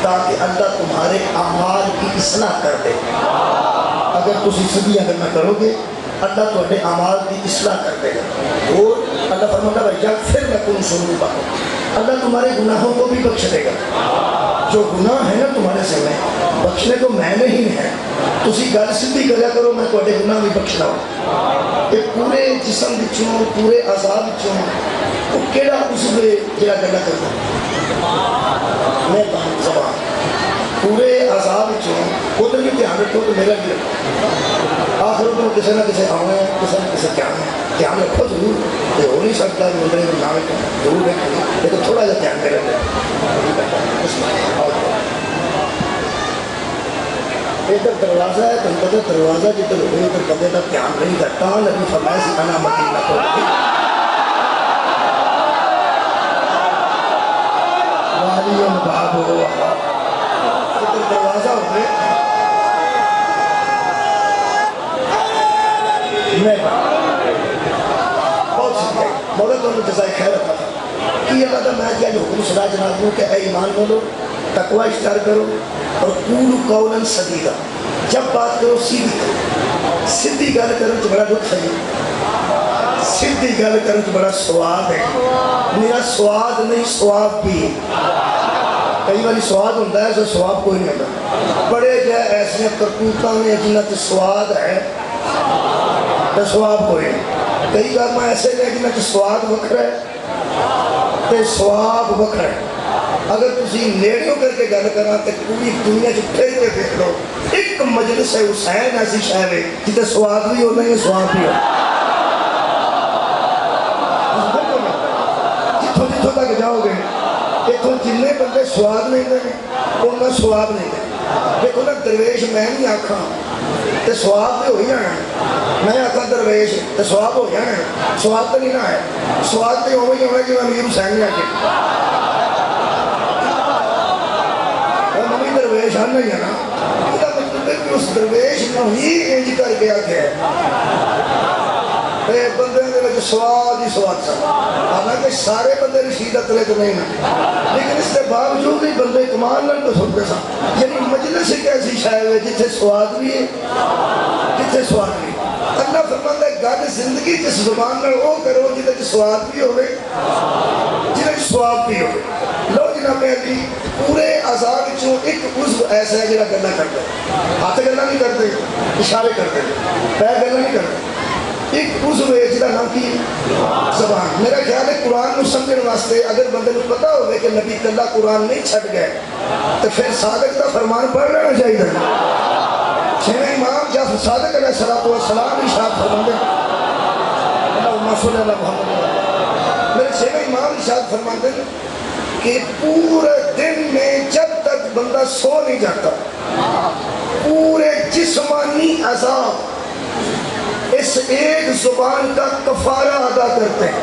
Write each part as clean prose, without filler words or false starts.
تاکہ اللہ تمہارے اعمال کی اصلاح کر دے. اگر تسی صدیہ کرنا کرو گے اللہ تھوڑے اعمال کی اصلاح کر دے گا اور اللہ فرماتا ہے یا پھر میں کن سنوں گا اللہ تمہارے گناہوں کو بھی بخش دے گا جو گناہ ہے نا تمہارے سے میں بخشنے کو میں نہیں ہے تسی گل سیدھی کریا کرو میں تھوڑے گناہ بھی بخشنا ہوں کہ پورے جسم وچوں پورے اعضاء وچوں وہ کیڑا عضو ہے جڑا گلا کردا میں زبان پورے اعضاء وچوں ادھر بھی دھیان رکھو تو میرا بھی رکھو آخر میں کسی نہ کسی آنا ہے کسی نہ کسی کیا ہے دھیان رکھو ضرور یہ ہو نہیں سکتا کہ میرے نام ضرور رکھیں لیکن تھوڑا سا دھیان کریں ادھر دروازہ ہے تم پتہ دروازہ جدھر ہوئے ادھر بندے کا دھیان نہیں کرتا نبی فرمایا سی انا مدینہ کو والیون باب ہو ادھر دروازہ ہوئے میں بہت شکریہ مولا تو انہوں جزائے خیر رکھا تھا کہ اللہ تعالیٰ میں کیا جو حکم صدا جناب ہوں کہ اے ایمان بولو تقوی اختیار کرو اور قول قولا سدیدا جب بات کرو سیدھی کرو سیدھی گل کرو تو بڑا دکھ ہے سیدھی گل کرو تو بڑا سواد ہے میرا سواد نہیں سواب بھی کئی باری سواد ہوتا ہے تو سواب کوئی نہیں ہوتا بڑے جو ایسے کرتوتاں میں جنہ تو سواد ہے تو سواب کوئی نہیں کئی بار میں ایسے لے جنہ تو سواد وکھرا ہے تو سواب وکھرا ہے اگر تسی نیڑیوں کر کے گل کرا تو پوری دنیا جو پھر کے دیکھ لو ایک مجلس حسین ایسی شہر ہے جتے سواد بھی ہو نہیں سواب بھی ہو جتوں جتوں تک جاؤ گے اتوں جنہیں بندے سواد نہیں دیں انہیں سواب نہیں دیں دیکھو نا درویش میں نہیں آکھاں تو سواب بھی ہو ہی جانا ہے میں آکھاں درویش تو سواب ہو جانا ہے سواب تو نہیں نہ ہے سواد تو ہوئی ہونا کہ امیر حسین نے آکھے ممی درویش ہم نہیں ہے نا یہ مطلب ہے کہ اس درویش کو ہی انج کر کے آکھے بندے نے سواد ہی سواد سا حالانکہ سارے بندے رشید اترے تو نہیں ہیں لیکن اس کے باوجود ہی بندے کمال نہ تو سنتے سا یعنی مجلس ایک ایسی شاید ہے جتھے سواد بھی ہے جتھے سواد بھی اللہ فرماتا ہے گل زندگی جس زبان میں وہ کرو جتھے سواد بھی ہوئے جتھے سواد بھی ہوئے لو جناب علی پورے اعضاء وچوں ایک عضو ایسا ہے جڑا گلا کرتا ہے ہاتھ گلا نہیں کرتے اشارے کرتے پیر گلا نہیں کرتے ایک عضو ہے جدا نام کی زبان میرا خیال ہے قرآن کو سمجھنے واسطے اگر بندے کو پتا ہوئے کہ نبی اللہ قرآن نہیں چھٹ گئے تو پھر صادق کا فرمان پڑھ لینا چاہیے چھویں امام جعفر صادق علیہ السلام ارشاد فرماتے ہیں اللہم صلی اللہ محمد میرے چھویں امام ارشاد فرماتے ہیں کہ پورے دن میں جب تک بندہ سو نہیں جاتا پورے جسمانی عذاب اس ایک زبان کا کفارہ ادا کرتے ہیں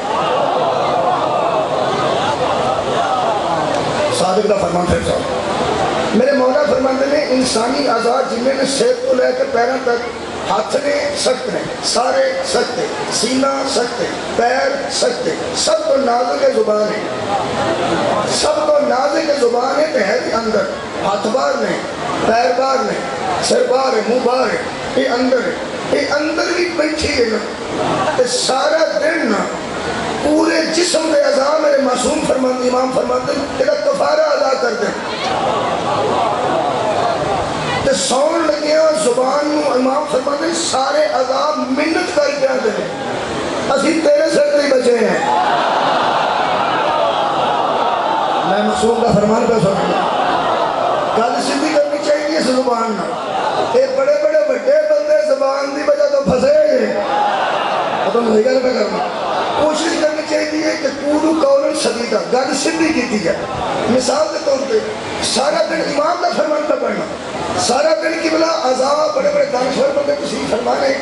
صادق کا فرمان پھر صاحب میرے مولا فرماتے ہیں انسانی اعضاء جنہیں نے سیب کو لے کر پیروں تک ہاتھ نے سخت نے سارے سخت ہیں سینہ سخت ہے پیر سخت ہے سب تو نازک زبان ہے سب تو نازک زبان ہے تو ہے بھی اندر ہاتھ بار نہیں پیر بار نہیں سر بار ہے منہ بار ہے یہ اندر ہے یہ اندر بھی بیٹھی ہے نا سارا دن نا پورے جسم کے اعضاء میرے معصوم فرماتے امام فرماتے ہیں کفارہ ادا کرتے ہیں سون لگیا زبان نو امام فرماتے ہیں سارے اعضاء منت کر کے آتے ہیں اسی تیرے سر نہیں بچے ہیں میں معصوم کا فرمان پہ سنوں گل سیدھی کرنی چاہیے اس زبان نا یہ بڑے بڑے بڑے بندے زبان دی وجہ تو پھنسے گئے تو میں گل پہ کرنا کوشش کرنی چاہیے کہ قولو قولا سدیدا گل سیدھی کیتی جائے مثال کے طور پہ سارا دن امام کا فرمان پہ پڑھنا سارا دن کی بلا اعضاء بڑے بڑے دانشور بندے تشریف فرمانے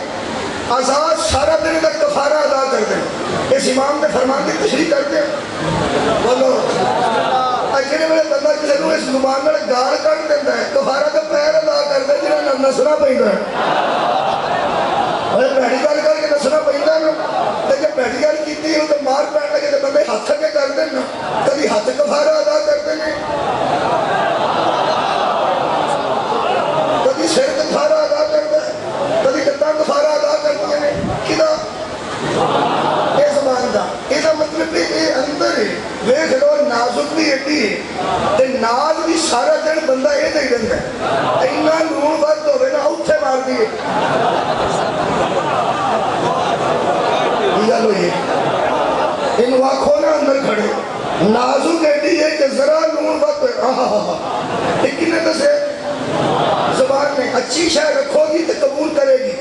اعضاء سارا دن کا کفارہ ادا کرتے ہیں اس امام کے فرمان کی تشریح کرتے ہیں بولو اجھنے میرے بندہ کسی نے اس زبان میں گال کر دیتا ہے کفارہ کا پیر ادا کرتا ہے جنہاں نسنا پہنتا ہے اور پہلی گال کر کے نسنا پہنتا ہے لیکن پہلی گال کیتی ہے تو مار پہن لگے تو بندے ہاتھ کے کرتے ہیں کبھی ہاتھ کفارہ ادا کرتے ہیں کبھی سر کفارہ ادا کرتے ہیں کبھی کتنا کفارہ ادا کرتے ہیں ویخ لو نازک بھی ایڈی ہے تے ناز بھی سارا دن بندہ یہ نہیں رہتا ہے اینا لون ورد ہوئے نا اتھے مار دیئے یہ لو یہ انو آنکھوں نا اندر کھڑے نازک ایڈی ہے کہ ذرا لون ورد ہوئے ایک نے دسے زبان میں اچھی شاہ رکھو گی تو قبول کرے گی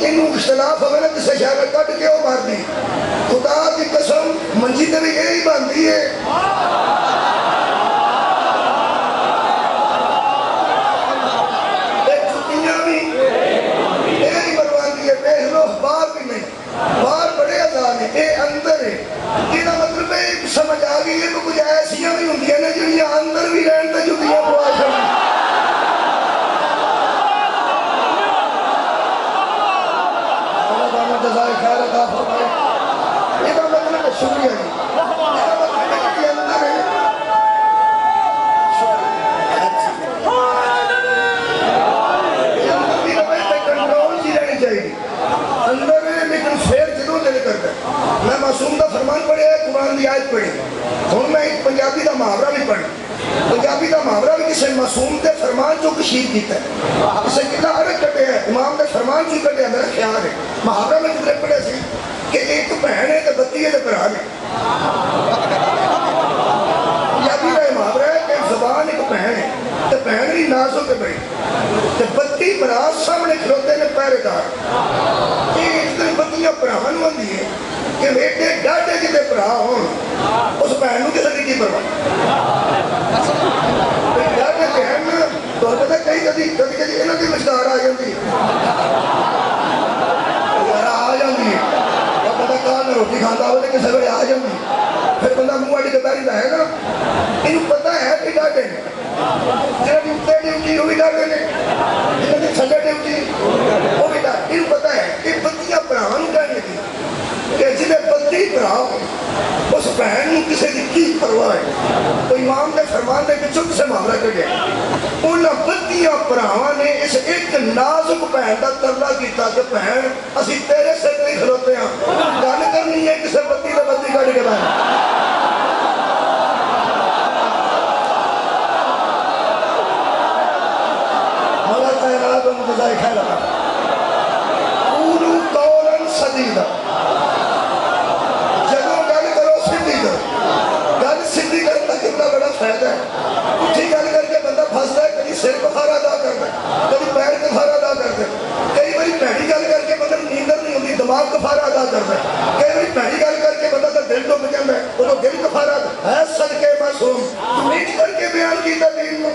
انو اختلاف ہوئے نا کسے شاہ رکھا تو کیوں مار دی خدا کی قسم منجی تے بھی یہی باندھی ہے ایک چھٹیاں بھی یہی برواندی ہے دیکھ لو باہر بھی نہیں باہر بڑے آزاد ہیں اے اندر ہے یہ مطلب ہے سمجھ آ گئی ہے کہ کچھ ایسیاں بھی ہوتی ہیں نا جنہیں اندر بھی رہن تے جتیاں پوا چھڑیں جزائے خیر عطا فرمائے یہ کا مطلب ہے شکریہ جی یہ کا مطلب ہے کہ اندر ہے یہ اندر بھی روے تے کنٹرول جی رہنی چاہیے اندر ہے لیکن پھر جدوں دل کرتا ہے میں معصوم دا فرمان پڑھے قرآن دی آیت پڑھی ہوں میں ایک پنجابی دا محاورہ بھی پڑھا پنجابی دا محاورہ بھی کسی معصوم دے فرمان جو کشید کیتا ہے اسے کتنا عرق کٹے ہے امام دے فرمان جو کٹے ہے میرا خیال ہے محاورہ میں کتنے پڑھے سی کہ ایک بہن ہے تو بتی ہے تو برا ہے پنجابی دا محاورہ ہے کہ زبان ایک بہن ہے تو بہن بھی نازو کے بڑی تو بتی برا سامنے کھلوتے نے پہرے دار یہ اس دن بتیاں پراہن ہوندی ہے کہ بیٹے ڈاٹے کتے پراہ ہوں اس بہن کو کسی کی پرواہ ڈاٹے بہن تو پتہ کئی کدی انہوں کی مشکار آ جاندی آ جاندی اور پتہ کہاں روٹی کھانا ہوئے کہ سوڑے آ جاندی پھر بندہ موڑی کتاری رہے گا انہوں پتہ ہے کہ ڈاٹے نے جنہوں کی اتنے ڈیوٹی وہ بھی ڈاٹے نے جنہوں کی تھلے ڈیوٹی وہ بھی ڈاٹے انہوں پتہ ہے کہ بتیاں پراہن کرنے کی کہ جنہیں بتی پراہ اس بہن کسی کی پرواہ ہے تو امام نے فرمان دے کہ چک سے معاملہ کر گیا انہاں بتیاں پراہاں نے اس ایک نازک بہن دا ترلا کیتا کہ بہن اسی تیرے سے نہیں کھلوتے ہیں گل کرنی ہے کسی بتی دا بتی کٹ کے بہن مولا کائنات و مجزائے خیر عطا قولوا قولا سدیدا فائدہ ہے اٹھی گل کر کے بندہ پھنستا ہے کبھی سر کفارہ ادا کرتا ہے کبھی پیر کفارہ ادا کرتا ہے کئی باری بھڑی گل کر کے بندہ نیندر نہیں ہوتی دماغ کفارہ ادا کرتا ہے کئی باری بھڑی گل کر کے بندہ دل ڈوب جاتا ہے وہ دل کفارہ ہے صدقے معصوم تو نیچ کر کے بیان کیتا دین میں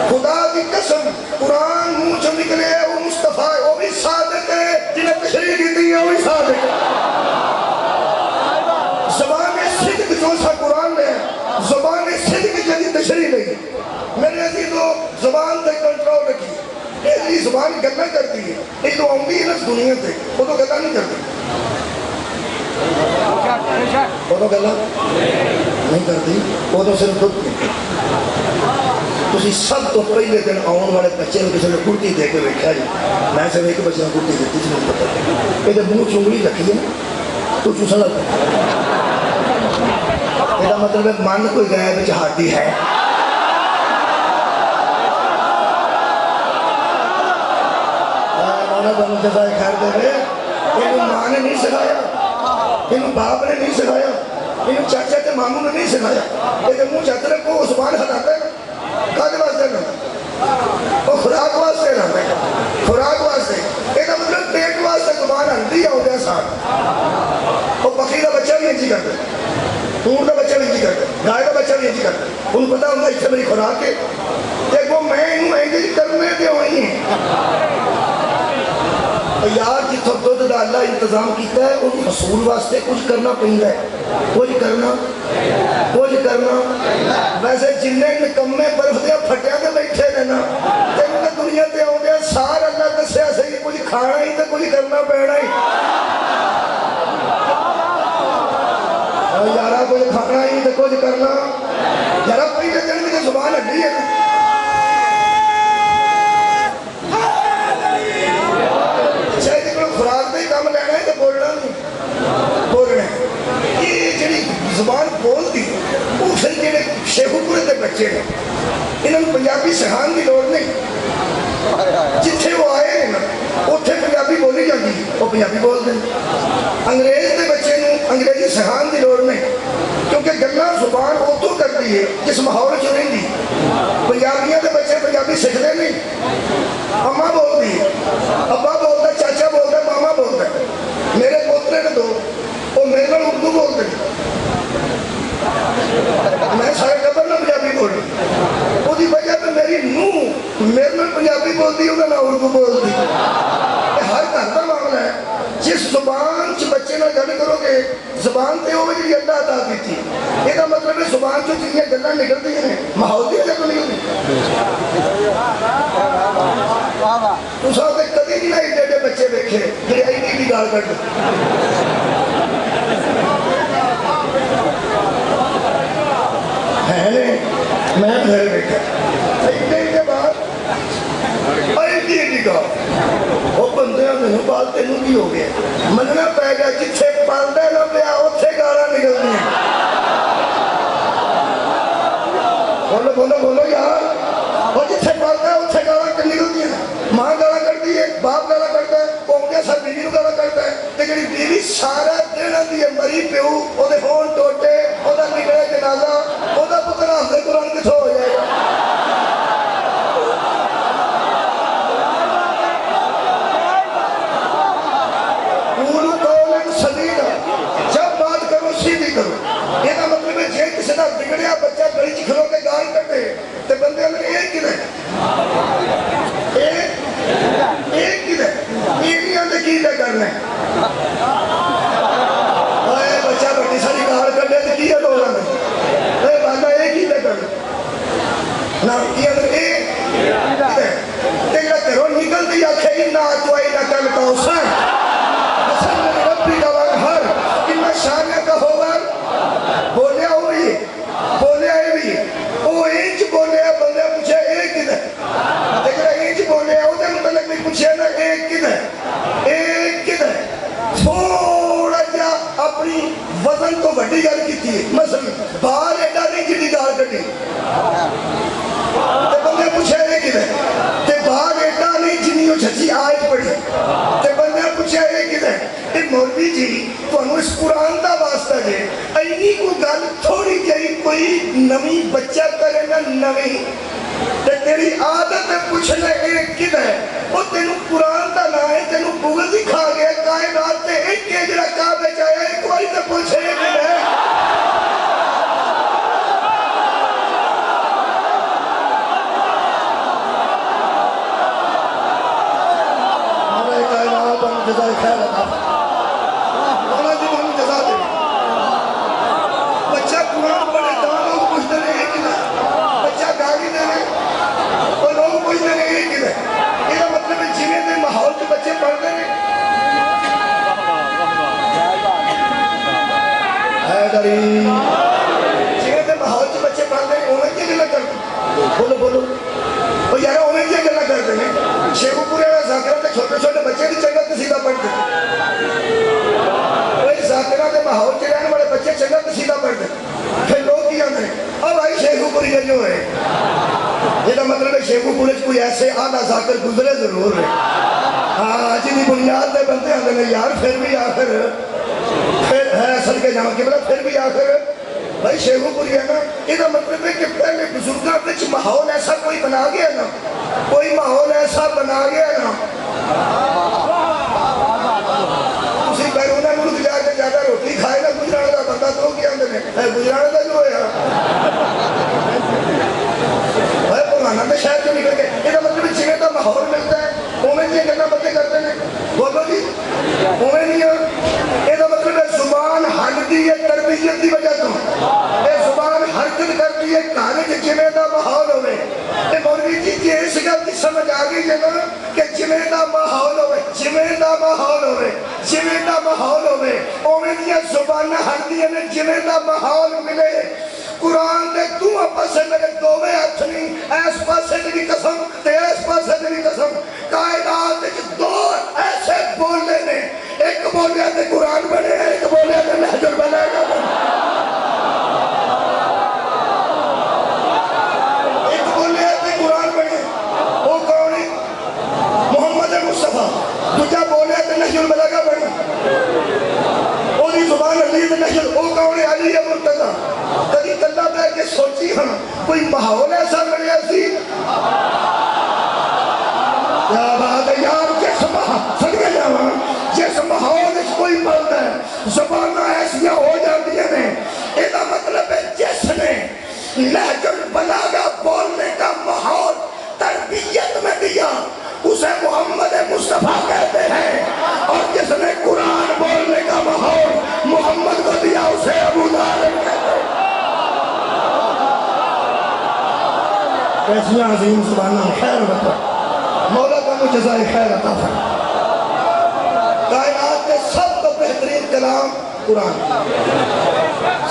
خدا کی قسم قرآن منہ چ نکلے وہ مصطفیٰ وہ بھی صادق ہے جنہیں تشریح کی ہے وہ بھی صادق ہے زبان صدق جو سا قرآن نے زبان صدق جدی تشریح نہیں میرے عزیزو زبان تے کنٹرول رکھی یہ زبان گلنا کرتی ہے یہ تو آؤں گی نا اس دنیا تے وہ تو گلنا نہیں کرتی وہ تو گلنا نہیں کرتی وہ تو صرف خود تسی سب تو پہلے دن آن والے بچے نے کسی نے کرتی دے کے بیٹھا جی میں سے ایک بچے نے کرتی دیتی تھی مجھے پتا یہ منہ چونگلی رکھی ہے تو چوسا لگتا یہ مطلب ہے من کوئی گئے بچ ہاتھی ہے مولا بہن جزائے خیر دے رہے انہوں ماں نے نہیں سکھایا انہوں باپ نے نہیں سکھایا انہوں چاچا تے ماموں نے نہیں سکھایا یہ منہ چاہتے رہے کو زبان ہٹاتا ہے کاغذ واسطے رہتا وہ خوراک واسطے رہتا ہے خوراک واسطے یہ مطلب پیٹ واسطے زبان ہٹتی ہے ہوتے ہیں ساتھ وہ بکری کا بچہ بھی انجی کرتا ہے اونٹ کا بچہ بھی انجی کرتا ہے گائے کا بچہ بھی انجی کرتا ہے انہوں پتا ہوگا اس سے میری خوراک ہے دیکھو میں انہوں انجی کرنے دے ہوئی ہیں یار جتوں دودھ دا اللہ انتظام کیتا ہے انہوں حصول واسطے کچھ کرنا پہنگا ہے کچھ کرنا ویسے جنہیں نکمے برف دیا پھٹیا کے بیٹھے رہنا تینوں نے دنیا تے آؤں گیا سار اللہ دسیا صحیح کچھ کھانا ہی تو کچھ کرنا پینا ہی یارہ کچھ کھانا ہی تو کچھ کرنا یارہ پہلے دن میں زبان ہڈی ہے خوراک دے کام لینا ہے تو بولنا نہیں بولنا ہے یہ جڑی بولتی وہ پھر جڑے شیخو پورے کے بچے نے انہوں نے پنجابی سکھان کی لوڑ نہیں، جتھے وہ آئے ہیں نا اتنے پنجابی بولی جاتی وہ پنجابی بولتے ہیں۔ انگریز کے بچے نے انگریزی سکھان کی لوڑ نہیں، کیونکہ گلا زبان ادو کرتی ہے جس ماحول چ رہی۔ پنجابیوں کے بچے پنجابی سیکھتے نہیں، اما بولتی ہے، ابا بولتا ہے، چاچا بولتا ہے، ماما بولتا ہے۔ میرے پوترے نے دو وہ میرے نال اردو بولتے ہیں، میں سارے ٹبر نہ پنجابی بول رہی، وہ وجہ پہ میری نوح میرے نال پنجابی بولتی انہوں نے اردو بولتی۔ ہر گھر کا معاملہ ہے، جس زبان چ بچے نال گل کرو گے زبان تے وہ جی اللہ عطا کی، یہ مطلب ہے زبان چ جنیاں گلاں نکلتی ہیں ماحول کی وجہ تو نکلتی۔ تساں تے کدی نہیں ایڈے ایڈے بچے دیکھے جڑے ایڈی ایڈی گال کڈ ہے نے، میں پھر دیکھا ایڈے ایڈے بعد ایڈی ایڈی گال وہ بندے نے بال تینوں کی ہو گیا مننا پی گیا جتھے پلدا نہ پیا اتنے گالاں نکلدی ہیں۔ بولو بولو بولو یار، وہ جتھے پلدا اتنے گالاں نکلدی ہیں۔ ماں گالاں کڈدی ہے، باپ گالاں کڈدا ہے، پونکے سر بیوی نوں گالاں کڈدا ہے، تے جڑی بیوی سارا دن آندی ہے مری پیو وہ فون ٹوٹے وہ نکلے جنازہ وہ پتر حافظ قرآن کتوں ہو جائے گا۔ جب بات کرو سیدھی کرو، یہ مطلب ہے جی کسی کا بگڑیا بچہ گلی چ کھلو کے گال کٹے تو بندے اندر ایک کدھر ایک کدھر یہ نہیں آتے کی کرنا ہے۔ بچہ بڑی ساری گال کٹے تو کی ہے لوگوں نے بندہ ایک ہی کرنا نہ یہ اندر ایک تیرا گھروں نکلتی آخے نہ چوائی نہ کل تو سن ربی کا ہر انہیں شانہ کا ہوگا بولیا ہوئی بولیا ہے بھی وہ اینچ بولیا بندے پوچھے ایک کدھر لیکن اینچ بولیا وہ دے مطلب بھی پوچھے نا ایک کدھر تھوڑا جا اپنی وزن کو بڑی گل کی تھی مثلا باہر ایڈا نہیں جڑی گال کٹی تے بندے پوچھے ایک کدھر تے باہر ایڈا نہیں جنی وہ چھچی آیت پڑھی تے بندے پوچھے ایک کدھر اے مولوی جی تو انہوں اس قرآن دا واسطہ جے اینی کو گل تھوڑی جائی کوئی نمی بچہ کرے نا نمی تے تیری عادت ہے پوچھنے ایک کدھر وہ تینوں قرآن دا نہ ہے تینوں گوگل دکھا گیا کائنات تے ایک کے جڑا کعبے جائے ایک باری تے پوچھے ایک کدھر جزائے خیر عطا مولا جی ہم جزا دیں۔ بچہ قرآن پڑھے تو لوگ پوچھتے ہیں ایک کدھر بچہ گاڑی دے رہے اور لوگ پوچھتے ہیں ایک کدھر یہ مطلب ہے جنہیں دے ماحول کے بچے پڑھتے ہیں حیدری جنہیں دے ماحول کے بچے پڑھتے ہیں انہیں کیا گلہ کرتے بولو بولو وہ یارا انہیں کیا گلہ کرتے ہیں شیخو پورے ذاکرہ تے چھوٹے چھوٹے بچے بھی چنگا قصیدہ پڑھتے وہی ذاکرہ دے ماحول کے رہنے والے بچے چنگا قصیدہ پڑھتے پھر لوگ کیا کریں اب آئی شیخو پوری جو ہے یہ مطلب ہے شیخو پورے کوئی ایسے آدھا ذاکر گزرے ضرور ہے ہاں جنہی بنیاد دے بنتے ہیں یار پھر بھی آخر پھر ہے اصل کے جامع قبلہ پھر بھی آخر بھائی شیخو پوری ہے نا یہ مطلب ہے کہ پہلے بزرگاں وچ ماحول ایسا کوئی بنا گیا نا کوئی ماحول ایسا بنا گیا نا اسی بیرونہ ملک جا کے زیادہ روٹی کھائے نا گجرانے دا بندہ تو کیا اندر ہے گجرانے دا جو ہے بھائی پرانا تو شہر جو نکل گئے یہ مطلب جنہیں دا ماحول ملتا ہے اومیں یہ کرنا بندے کرتے ہیں بولو جی اومیں نہیں ہے یہ مطلب ہے زبان ہلدی ہے تربیت دی وجہ تو یہ زبان حرکت کرتی ہے کہانے جنہیں دا ماحول ہوئے یہ مولوی جی کی اس گل کی سمجھ آ گئی ہے نا کہ جنہیں دا ماحول ہوئے جنہیں دا ماحول ہوئے جنہیں دا ماحول ہوئے اومیں دیا زبان ہلدی ہے جنہیں دا ماحول ملے قرآن دے تو پاسے میرے دووے ہاتھ نہیں ایس پاسے تیری قسم تے ایس پاسے تیری قسم کائنات دو ایسے بولنے نے ایک بولیا تے قرآن بنے ایک بولیا تے نحجر بنے گا کوئی ماحول ایسا ملیا سی کیا بات ہے یار سڑکے جاواں جس ماحول کوئی پڑھتا ہے زبانہ ایسیا ہو جاتی ہیں یہ مطلب ہے جس نے لہج البلاغہ بولنے کا ماحول تربیت میں دیا اسے محمد مصطفیٰ کہتے ہیں اور جس نے قرآن بولنے کا ماحول محمد کو دیا اسے ابو طالب کہتے ہیں ایسی عظیم زبانہ خیر بتا مولا کا جزائے خیر عطا فرمائے کائنات کے سب تو بہترین کلام قرآن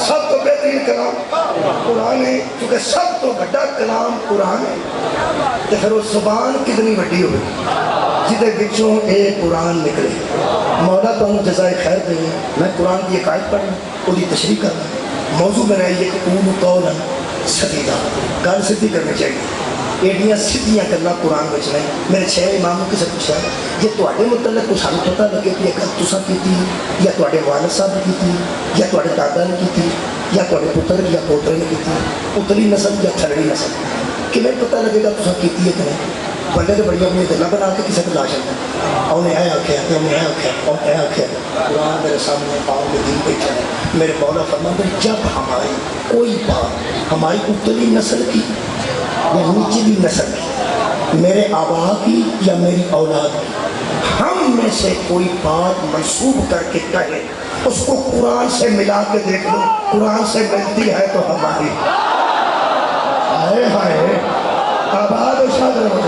سب تو بہترین کلام قرآن ہے کیونکہ سب تو بڑا کلام قرآن ہے تو پھر وہ زبان کتنی بڑی ہوئی جدے بچوں اے قرآن نکلے مولا تو انہوں جزائے خیر دیں میں قرآن کی ایک آیت پڑھوں وہ دی تشریح کرنا موضوع میں رہی ہے کہ قول قولا سدیدہ گل سدھی کرنی چاہیے ایڈیاں سدھیاں کرنا قرآن بچ نہیں میرے 6 اماموں کسے پوچھا یہ تواڈے متعلق کو سانو پتہ لگے کہ یہ گل تساں کیتی یا تواڈے والد صاحب نے کیتی یا تواڈے دادا نے کیتی یا تواڈے پتر یا پوترے نے کیتی اتلی نسل یا تھلڑی نسل کیویں پتہ لگے گا تساں کیتی ہے کہ نہیں بندے تو بڑی اپنی گلاں بنا کے کسی کو لا چلتا انہیں اے آکھیا تے انہیں اے آکھیا اور اے آکھیا قرآن میرے سامنے پاؤں کے دین بیٹھا ہے میرے مولا فرماتے ہیں جب ہماری کوئی بات ہماری اتلی نسل کی یا نیچلی نسل کی میرے آبا کی یا میری اولاد کی ہم میں سے کوئی بات منسوب کر کے کہے اس کو قرآن سے ملا کے دیکھ لو قرآن سے ملتی ہے تو ہماری ہائے ہائے آباد و شاد رہو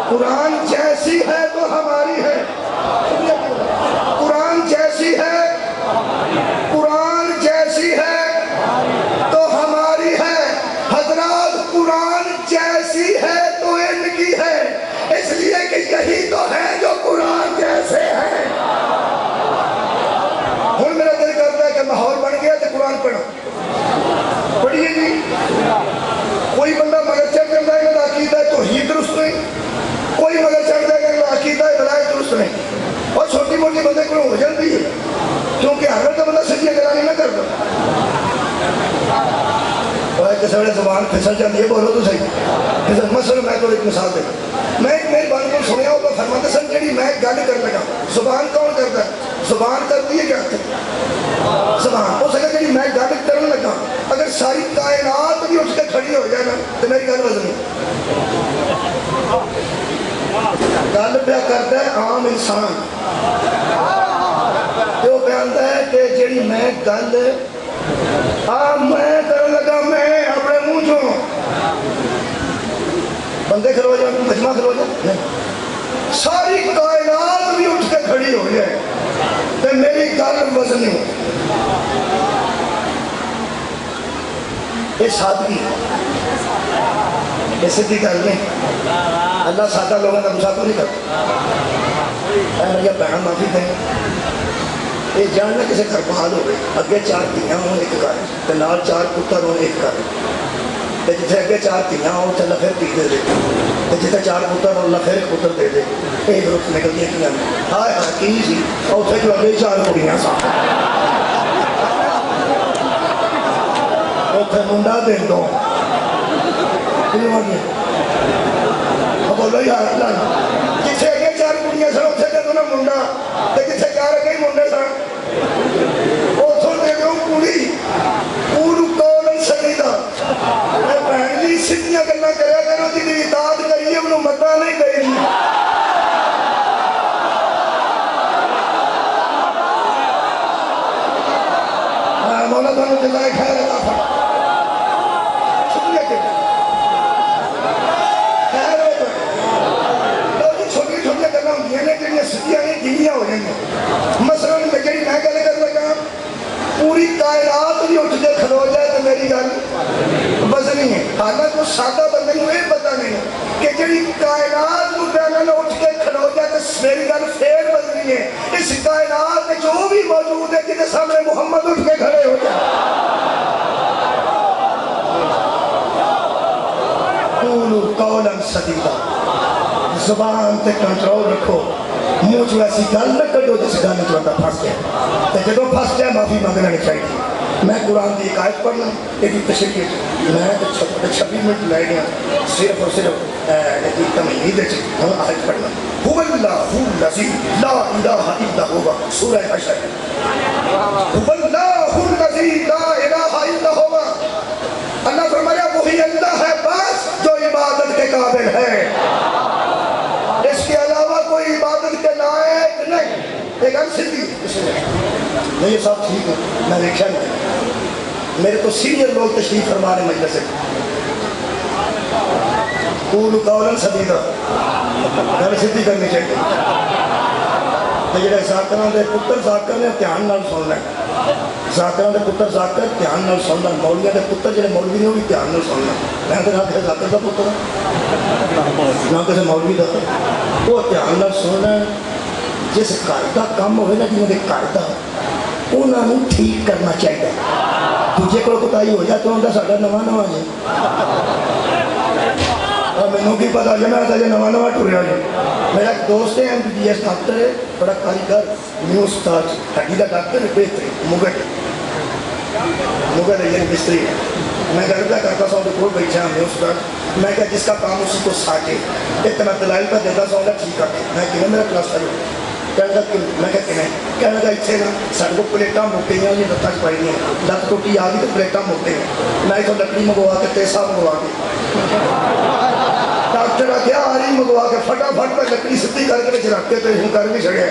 قرآن جیسی ہے تو ہماری ہے قرآن جیسی ہے قرآن جیسی ہے تو ہماری ہے حضرات قرآن جیسی ہے تو ان کی ہے اس لیے کہ یہی تو ہے جو قرآن جیسے ہیں ہوں میرا دل کرتا ہے کہ ماحول بن گیا تو قرآن پڑھو پڑھیے جی کوئی بندہ مگر چڑھ جاتا ہے کہ عقیدہ توحید درست نہیں کوئی مگر چڑھ جائے گا کہ عقیدہ ولایت درست نہیں اور چھوٹی موٹی بندے کو ہو جاتی ہے کیونکہ ہر کا بندہ سچی گرانی نہ کرتا کسی ویلے زبان پھسل جاتی ہے بولو تو صحیح مثلا میں تو ایک مثال دے میں ایک میری بات کو سنیا ہوگا فرماتے سن جڑی میں گل کر لگا زبان کون کرتا ہے زبان کرتی ہے کیا زبان ہو سکے جڑی میں گل کرنے لگا اگر ساری کائنات بھی اٹھ کے کھڑی ہو جائے نا تو میری گل وزنی گل پیا کرتا ہے عام انسان جو کہتا ہے کہ جڑی میں گل میں کرنے لگا میں اپنے منہ چوں بندے کھلو جائیں مجمع کھلو جائیں ساری کائنات بھی اٹھ کے کھڑی ہو جائے تو میری گل وزنی ہو یہ سادگی یہ سیدھی گل نہیں اللہ سادہ لوگوں کا مسا تو نہیں کرتا میری بہن معافی دیں یہ جاننا کسی گھر بحال ہو گئی اگے 4 دھیاں ہوں ایک گھر تے نال 4 پتر ہوں ایک گھر تے جتھے اگے 4 دھیاں ہوں تے اللہ پھر دھی دے دے تے جتھے 4 پتر ہوں اللہ پھر ایک پتر دے دے یہ گروپ نکلتی ہیں کیاں ہائے ہائے کی سی اور اتنے جو اگے 4 کڑیاں سا اتنے منڈا دے دو بولو یار اللہ جتھے اگے 4 کڑیاں سن اتنے دے دو نا منڈا تے جتھے 4 اگے ہی منڈے سن اتوں دے دو کڑی قول قولا سدیدا میں بہن جی سیدھیاں گلاں کریا کرو جی اطاعت کریے انہوں متا نہیں کری مولا تانوں جزائے خیر عطا فرمائے شکریہ کہ خیر ہو لو جی چھوٹی چھوٹی گلاں ہوندیاں نے جڑیاں سیدھیاں نہیں جھیلیاں ہو جائیں مثلا جڑی میں گل کر لگا پوری کائنات بھی اٹھ کے کھلو جائے تو میری گل وزنی ہے حالانکہ سادہ بندے کو یہ پتہ نہیں کہ جڑی کائنات کو پہلے اٹھ کے کھلو جائے تو میری گل پھر وزنی ہے اس کائنات میں جو بھی موجود ہے جنہیں سامنے محمد اٹھ کے کھڑے ہو جائے قولوا قولا سدیدا زبان تے کنٹرول رکھو منہ چ ایسی گل نہ کڈو جس گل چ بندہ پھس جائے تے جدوں پھس جائے معافی مانگنا نہیں چاہیے میں قرآن کی ایک آیت پڑھنا یہ تشریح میں 26 منٹ لے گیا صرف اور صرف ایک تمہید ہم آیت پڑھنا هو اللہ الذی لا الہ الا هو سورہ حشر هو اللہ الذی لا الہ الا هو اللہ فرمایا وہی اللہ ہے بس جو عبادت کے قابل ہے اس کے علاوہ کوئی عبادت کے لائق نہیں ایک انسدی نہیں یہ صاحب ٹھیک ہے میں دیکھا نہیں میرے تو سینئر لوگ تشریف فرما رہے مجلس سے قولوا قولا سدیدا گل سیدھی کرنی چاہیے تو جڑے ذاکراں دے پتر ذاکر نے دھیان نال سن لیں ذاکراں دے پتر ذاکر دھیان نال سن لیں مولویاں دے پتر جڑے مولوی نے وہ بھی دھیان نال سن لیں میں تو کہا ذاکر دا پتر نہ کسی مولوی دا وہ دھیان نال سن لیں جس گھر دا کام ہوئے نا جنہوں دے گھر دا انہوں نے ٹھیک کرنا چاہیے دوجے کو کوتاہی ہو جائے تو ان کا ساڈا نواں نواں جی مینوں کی پتا جی میں جی نواں نواں ٹریا جی میرا ایک دوست ہے MBBS ڈاکٹر ہے بڑا کاریگر نیو استاد ہڈی کا ڈاکٹر ہے بہترین مغل ہے یعنی مستری ہے میں گھر پہ کرتا سا کو بیٹھا نیو استاد میں کہا جس کا کام اسی کو ساجے اتنا دلائل پہ دیتا سا ٹھیک ہے میں کہ میرا کلاس کروں میں کہنا تھا اتنے نا سارے کو پلیٹاں موٹے ہیں یہ لتاں چ پائی ہیں لت ٹوٹی آ گئی تو پلیٹاں موٹے ہیں میں اتوں لکڑی منگوا کے تیسا منگوا کے ڈاکٹر آ گیا آ رہی منگوا کے فٹافٹ پہ لکڑی سیدھی کر کے رکھ کے تو یہ کر بھی چڑیا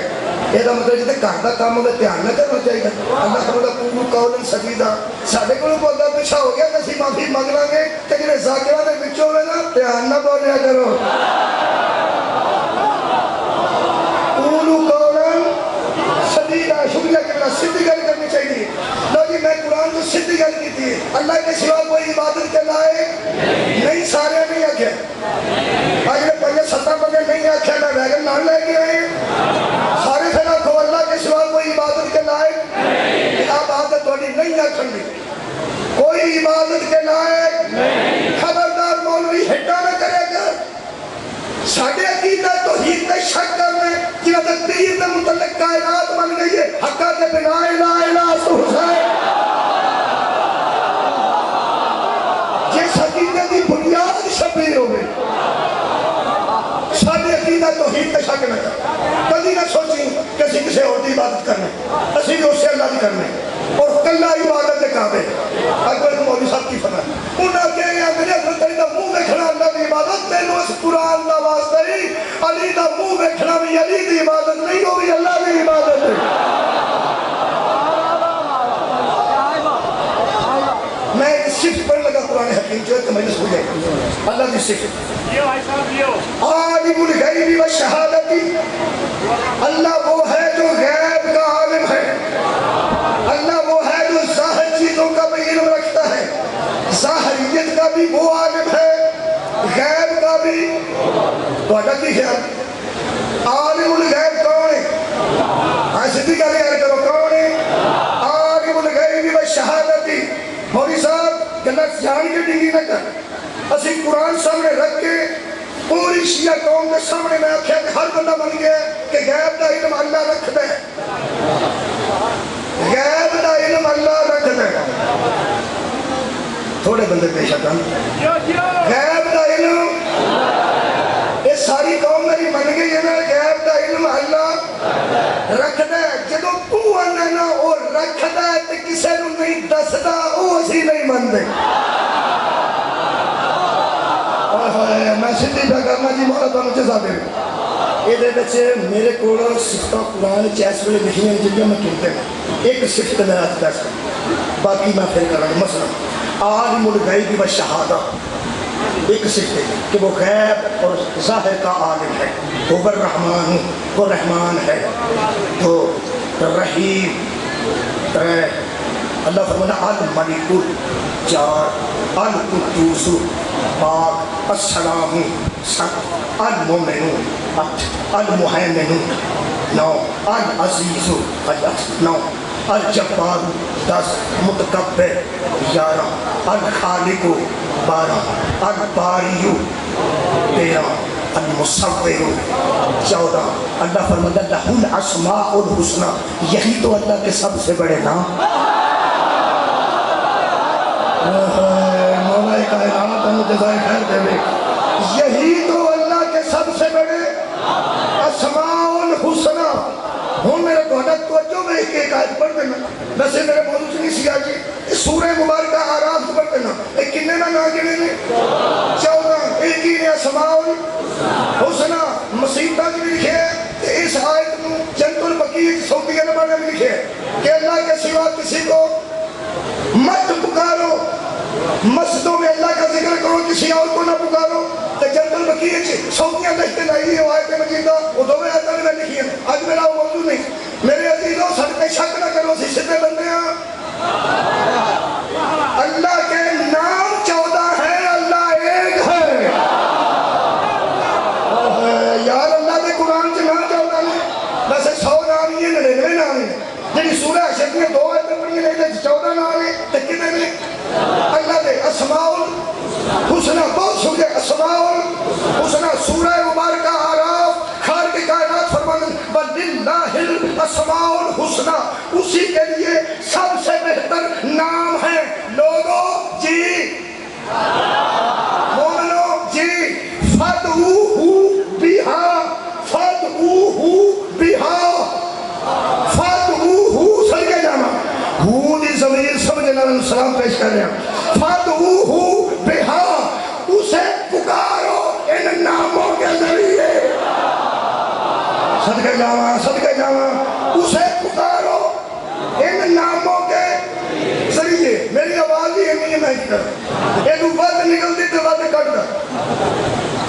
یہ مطلب جیسے گھر کا کام ہوگا دھیان نہ کرنا چاہیے اللہ تعالیٰ قولوا قولا سدیدا سارے کو بولنا پیچھا ہو گیا تو اسی معافی منگ لیں گے کہ جڑے ذاکراں دے وچوں ہوئے نا دھیان نہ بولیا کرو شکریہ کرنا سیدھی گل کرنی چاہیے لو جی میں قرآن کو سیدھی گل کی تھی اللہ کے سوا کوئی عبادت کے لائق نہیں سارے نہیں آکھے اگر 5-7 بندے نہیں آکھے میں ویگن نہ لے کے آئے سارے پھر آکھو اللہ کے سوا کوئی عبادت کے لائق عبادت تھوڑی نہیں آکھن دی کوئی عبادت کے لائق خبردار مولوی ہٹا نہ کرے گا ساڑھے عقیدہ توحید تے شک کرنے کہ حضرت پیر دے متعلق کائنات بن گئی ہے حقا کے بنا الہ الہ تو حسین جس عقیدہ دی بنیاد شبیر ہوئے ساڑھے عقیدہ توحید تے شک نہ کر کبھی نہ سوچیں کہ اسی کسی اور دی عبادت کرنے اسی بھی اسے اللہ دی کرنے اور کلہ عبادت دے کعبے اکبر مولوی صاحب کی فرمائے انہاں کہہ گیا میرے حضرت علی دا منہ دیکھنا اللہ دی عبادت تینوں اس قرآن دا واسطہ ہی علی دا منہ دیکھنا بھی علی دی عبادت نہیں ہوگی اللہ دی عبادت ہے میں ایک صفت پڑھ لگا قرآن حکیم جو ہے کہ مجلس ہو جائے اللہ دی صفت عالم الغیب والشہادتی اللہ وہ ہے جو غیب کا عالم ہے اللہ وہ ہے جو ظاہر چیزوں کا بھی علم رکھتا ہے ظاہریت کا بھی وہ عالم ہے غیب کا بھی تو اگر کی خیال عالم الغیب کون ہے ایسی کا لئے کرو کون ہے عالم الغیب والشہادتی مولوی صاحب کہ اللہ جان کے ڈنگی نہ کر اسی قرآن سامنے رکھ کے پوری شیعہ قوم کے سامنے میں آکھیا کہ ہر بندہ بن گیا کہ غیب دا علم اللہ رکھ دے غیب دا علم اللہ رکھ دے تھوڑے بندے پیش آکھاں غیب دا علم یہ ساری قوم میری بن گئی ہے نا غیب دا علم اللہ رکھ دے جدو تو آنے نا اور رکھ دے تو کسے نو نہیں دس دا وہ اسی نہیں من دے میں سدھی پہ کرنا جی مولا تو مجھے زیادہ یہ دے بچے میرے کو صفتہ قرآن چیس ویلے لکھی ہیں جنہیں میں کہتے ہیں ایک صفت میں آج پیس کروں باقی میں پھر کر رہا ہوں مثلا عالم الغیب و شہادہ ایک صفت ہے کہ وہ غیب اور ظاہر کا عالم ہے وہ الرحمن وہ رحمان ہے تو رحیم اللہ فرمانا الملک الجار القدوس پاک السلام المومن المہیمن 9 العزیز 9 الجبار 10 متکبر 11 الخالق 12 الباری 13 المصور 14 اللہ فرماتا لہ الاسماء الحسنی یہی تو اللہ کے سب سے بڑے نام مولا کائنات ہم جزائے خیر دے لے. یہی تو اللہ کے سب سے بڑے اسماء الحسنہ. ہوں میرے گھوڑک توجہ میں ایک آیت پڑھ دینا. ویسے میرے موضوع سے نہیں سیا جی سورہ مبارکہ آراف پڑھ دینا. ایک کنے میں نہ گنے نے 14. ایک ہی نے اسماء الحسنہ مسیحتہ کی لکھے ہے. اس آیت میں جنت البقیع سعودی عرب نے بھی لکھے کہ اللہ کے سوا کسی کو مت پکارو. مسجدوں میں اللہ کا ذکر کرو کسی اور کو نہ پکارو. تو جنت البقیع سعودیاں دشتے لائی ہے آیت مجیدہ وہ دو میں آیتیں میں لکھی ہیں. آج میرا وہ موضوع نہیں. میرے عزیزوں صدقے شک نہ کرو سی سدھے بندے ہیں. اللہ کے نام 14 ہیں. اللہ ایک ہے. یار اللہ کے قرآن سے نام 14 ہیں. ویسے 100 نام ہی ہے 99 نام ہیں. جنہی سورہ حشر میں 2 آیتیں پڑھی ہیں 14 نام ہیں. تو کتنے نے اللہ دے اسماء الحسنہ بہت سورہ اسماء الحسنہ. سورہ مبارکہ آراف خالق کائنات فرماتے ہیں وَلِلَّهِ الْأَسْمَاءُ الْحُسْنَى. اسی کے لیے سب سے بہتر نام ہے. لوگو جی مومنو جی فَادْعُوهُ بِهَا فَادْعُوهُ بِهَا فَادْعُوهُ صدقے جانا ہوں دی ضمیر سمجھنا سلام پیش کر رہے ہیں. فَادْعُوهُ بِهَا اسے پکارو ان ناموں کے ذریعے. صدقے جاواں اسے پکارو ان ناموں کے ذریعے. میری آواز ہی نہیں ہے میں کر ایک بات نکلتی تو بات کٹ دا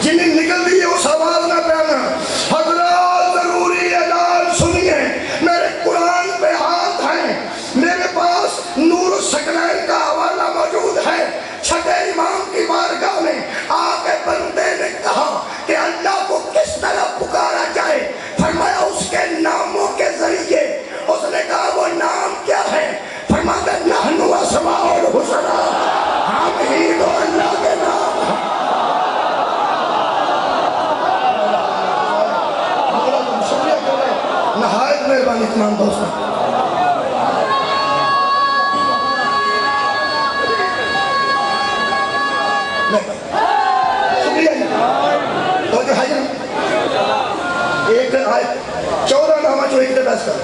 جنہیں نکلتی ہے اس آواز نہ پہنا. حضرات ضروری اعلان سنیے. میرے قرآن پہ ہاتھ ہیں. میرے پاس نور الثقلین کا حوالہ موجود ہے. چھٹے امام کی بارگاہ میں آ کے بندے نے کہا کہ اللہ کو کس طرح پکارا جائے. فرمایا اس کے ناموں کے ذریعے. اس نے کہا وہ نام کیا ہے. فرمایا نحن اسماء الحسنى. ہم ہی تو اللہ کے نام ہیں. نہایت مہربانی تمام دوستوں. تو جو ہے ایک آیت 14 نامہ جو ایک دے بس کر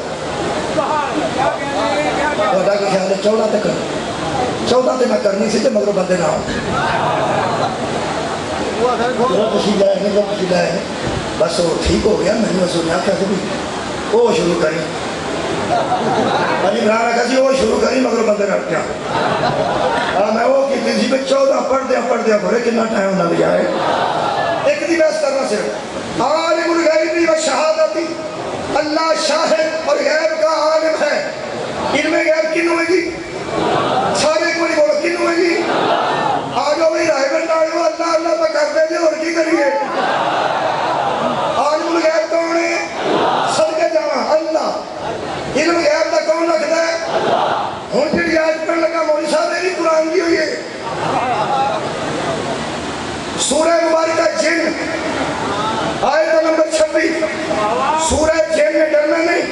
وڈا کا خیال ہے 14 تک 14 تے میں کرنی سی تے مگر بندے نہ خوشی لائے ہیں بس وہ ٹھیک ہو گیا. میں نے سنیا کیا کہ وہ شروع کری علی عمران رکھا سی وہ شروع کری مگر بندے نہ کیا میں وہ کی تھی پہ 14 پڑھ دیا بھرے کتنا ٹائم نہ لیا ہے. ایک دی بحث کرنا صرف عالم الغیبی و شہادتی. اللہ شاہد اور غیب کا عالم ہے. علم غیب کنوں ہے جی سارے کو نہیں بولو کنوں ہے جی. آجو بھئی رائے بندہ آئیو اللہ اللہ پہ کرتے جے اور کی کریے. عالم الغیب کون ہے صدقے جانا اللہ. علم غیب کا کون رکھتا ہے. ہوں جی آج پر لگا مولی صاحب نے بھی قرآن کی ہوئی ہے. سورہ مبارکہ جن آیت نمبر 26. سورہ جن میں ڈرنا نہیں.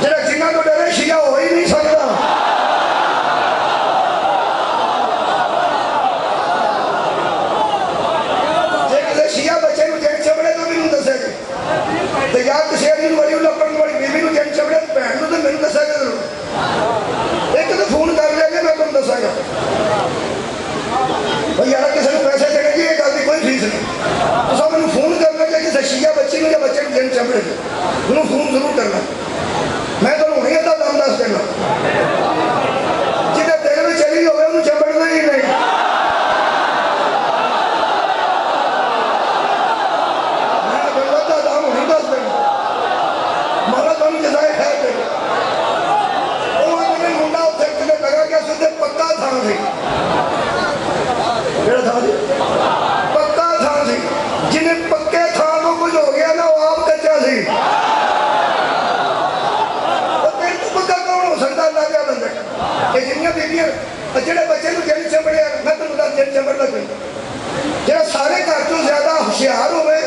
جنہا جنہ تو ڈرے شیعہ ہو ہی نہیں سکتا. جے کسے شیعہ بچے کو جن چبڑے تو بھی نہیں دسے گے. تو یا کسی علیل ولی اللہ پڑھنے والی بیوی کو جن چبڑے تو پہن لو تو میں نے دسے گا ضرور. ایک تو فون کر لے گے میں تم دسے گا. بھئی یارہ کسی کو پیسے دینے کی ایک آدھی کوئی فیس نہیں. تو سب انہوں فون کرنا کہ کسی شیعہ بچی میں یا بچے کو جن چمڑے دے انہوں فون ضرور کرنا. میں تو انہوں نہیں اتا دام داس دینا جنہیں دل میں چلی ہوئے انہوں چمڑنا ہی نہیں. میں تو اتا دام نہیں داس دینا. مانا تو انہوں جزائے خیر دے. وہ انہوں نے منڈا اتھے کنے لگا کہ سدھے پکا تھا نہیں. پکا تھا سی. جنہیں پکے تھا وہ کچھ ہو گیا نا وہ آپ کچا سی. وہ تیل تو پکا کون ہو سکتا اللہ کیا بندے کہ جنہیں بیبیاں جنہیں بچے کو جن چمڑے میں تو بتا جن چمڑ لگ گئی. جنہیں سارے کارچوں زیادہ ہوشیار ہوئے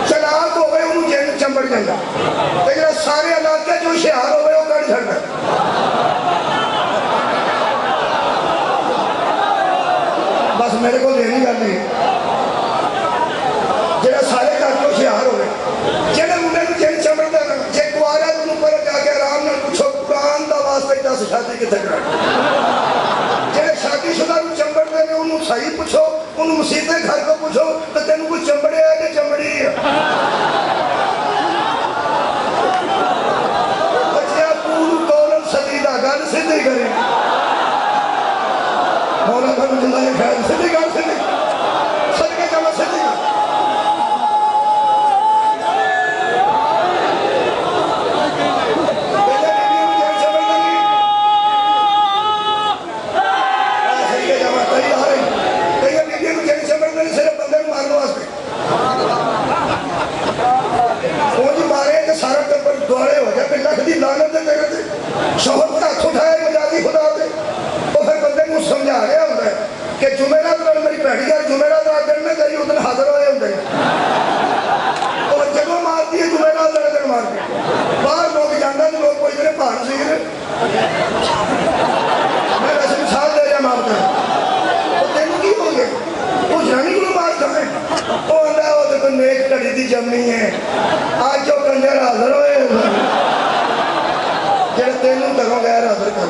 چلاک ہوئے انہوں جن چمڑ جانا. جنہیں سارے علاقے جو ہوشیار ہوئے وہ کر جانا. سارا ٹبر دوارے ہو جائے کہ لکھ دی لعنت ہے تیرے تے شوہر کا ہاتھ اٹھائے مجازی خدا دے تو پھر بندے کو سمجھا رہا ہوتا ہے کہ جمعرات نال میری بھڑی ہے جمعرات رات دن میں کری ادھر حاضر ہوئے ہوتے ہیں اور جگہ مارتی ہے جمعرات رات دن مار کے باہر لوگ جانا تو لوگ کوئی دنے پہاڑ سی میں ویسے مثال دے رہا مارتا ہے وہ تینوں کی ہو گئے وہ جانی کو مارتا ہے وہ آتا ہے وہ دیکھو نیک کڑی دی جمنی ہے آج جو کنجر حاضر ہوئے جڑے تینوں تکوں غیر حاضر کر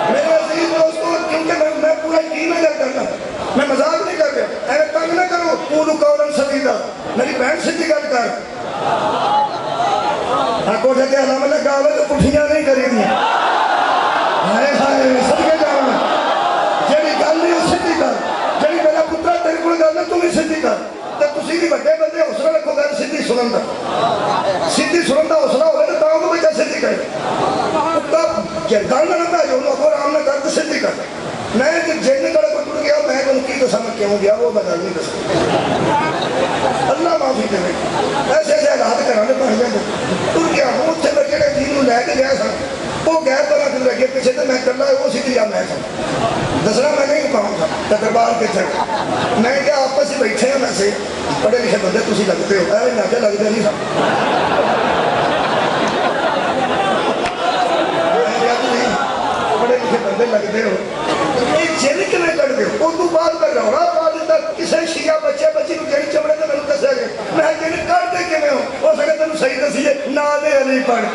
میرے عزیز دوستوں کیونکہ میں پورا یقین نہیں کرتا میں مذاق نہیں کر رہا اے تنگ نہ کرو قولوا قولا سدیدا میری بہن سیدھی گل کر کوٹھے تے علامہ لگا ہوئے تو پٹھیاں نہیں کری دیا ہائے ہائے صدقے جانا جیڑی گل نہیں وہ سیدھی کر جیڑی میرا پترا تیرے کو گل نہیں تم ہی سیدھی کر تے تسی بھی بڑے بندے حوصلہ رکھو گل سیدھی سنن دا حوصلہ ہوئے تو تاں کو بچہ سیدھی کرے گل نہ بھیجو انہوں کو آرام نہ کر تو سیدھی کر میں جن کڑے کو ٹوٹ گیا میں ان کی قسم کیوں گیا وہ بتا نہیں دس اللہ معافی دے ایسے ایسے حالات کرانے پڑ جاتے ٹر گیا وہ اتنے میں کہڑے دین کو لے کے گیا سا وہ گئے پر آ کے لگے پیچھے تو میں کرنا ہے وہ سیدھی میں تھا دسنا میں نہیں پاؤں گا دربار کے تھے میں کیا آپس ہی بیٹھے ہیں ویسے پڑھے لکھے بندے تھی لگتے ہو ایویں نہ کہ لگتے نہیں سب بڑے لکھے بندے لگتے ہو یہ جن کے میں کر دو اس تو بعد میں روڑا پا دیتا کسی شیعہ بچے بچی کو جن چمڑے تو میں دسیا گیا میں جن کر دے کے میں ہو سکے تمہیں صحیح دسیے ناد علی پڑھ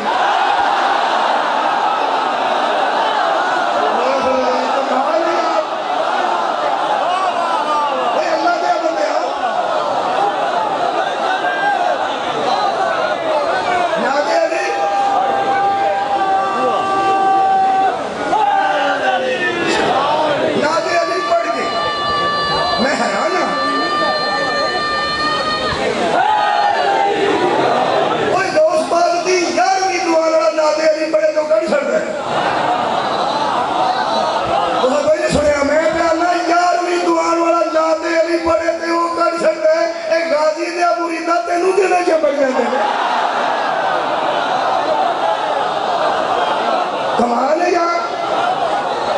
کمال ہے یار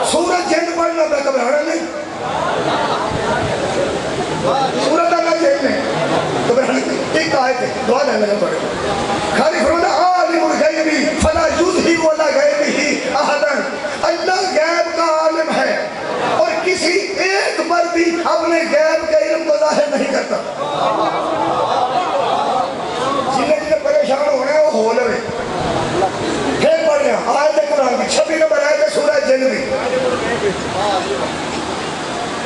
سورج جن پڑھنا پہ گھبرانا نہیں سورج اللہ جن میں گھبرانا نہیں ایک آیت ہے دعا ہے میں نے پڑھے خالی فرمانا عالم الغیب فلا یظہر علی غیبہ احدا اللہ غیب کا عالم ہے اور کسی ایک پر بھی اپنے غیب کے علم کو ظاہر نہیں کرتا جنہیں پریشان ہونا ہے وہ ہو لے پھر پڑھ لیا آیت قرآن کی 26 نمبر آیت سورہ جن میں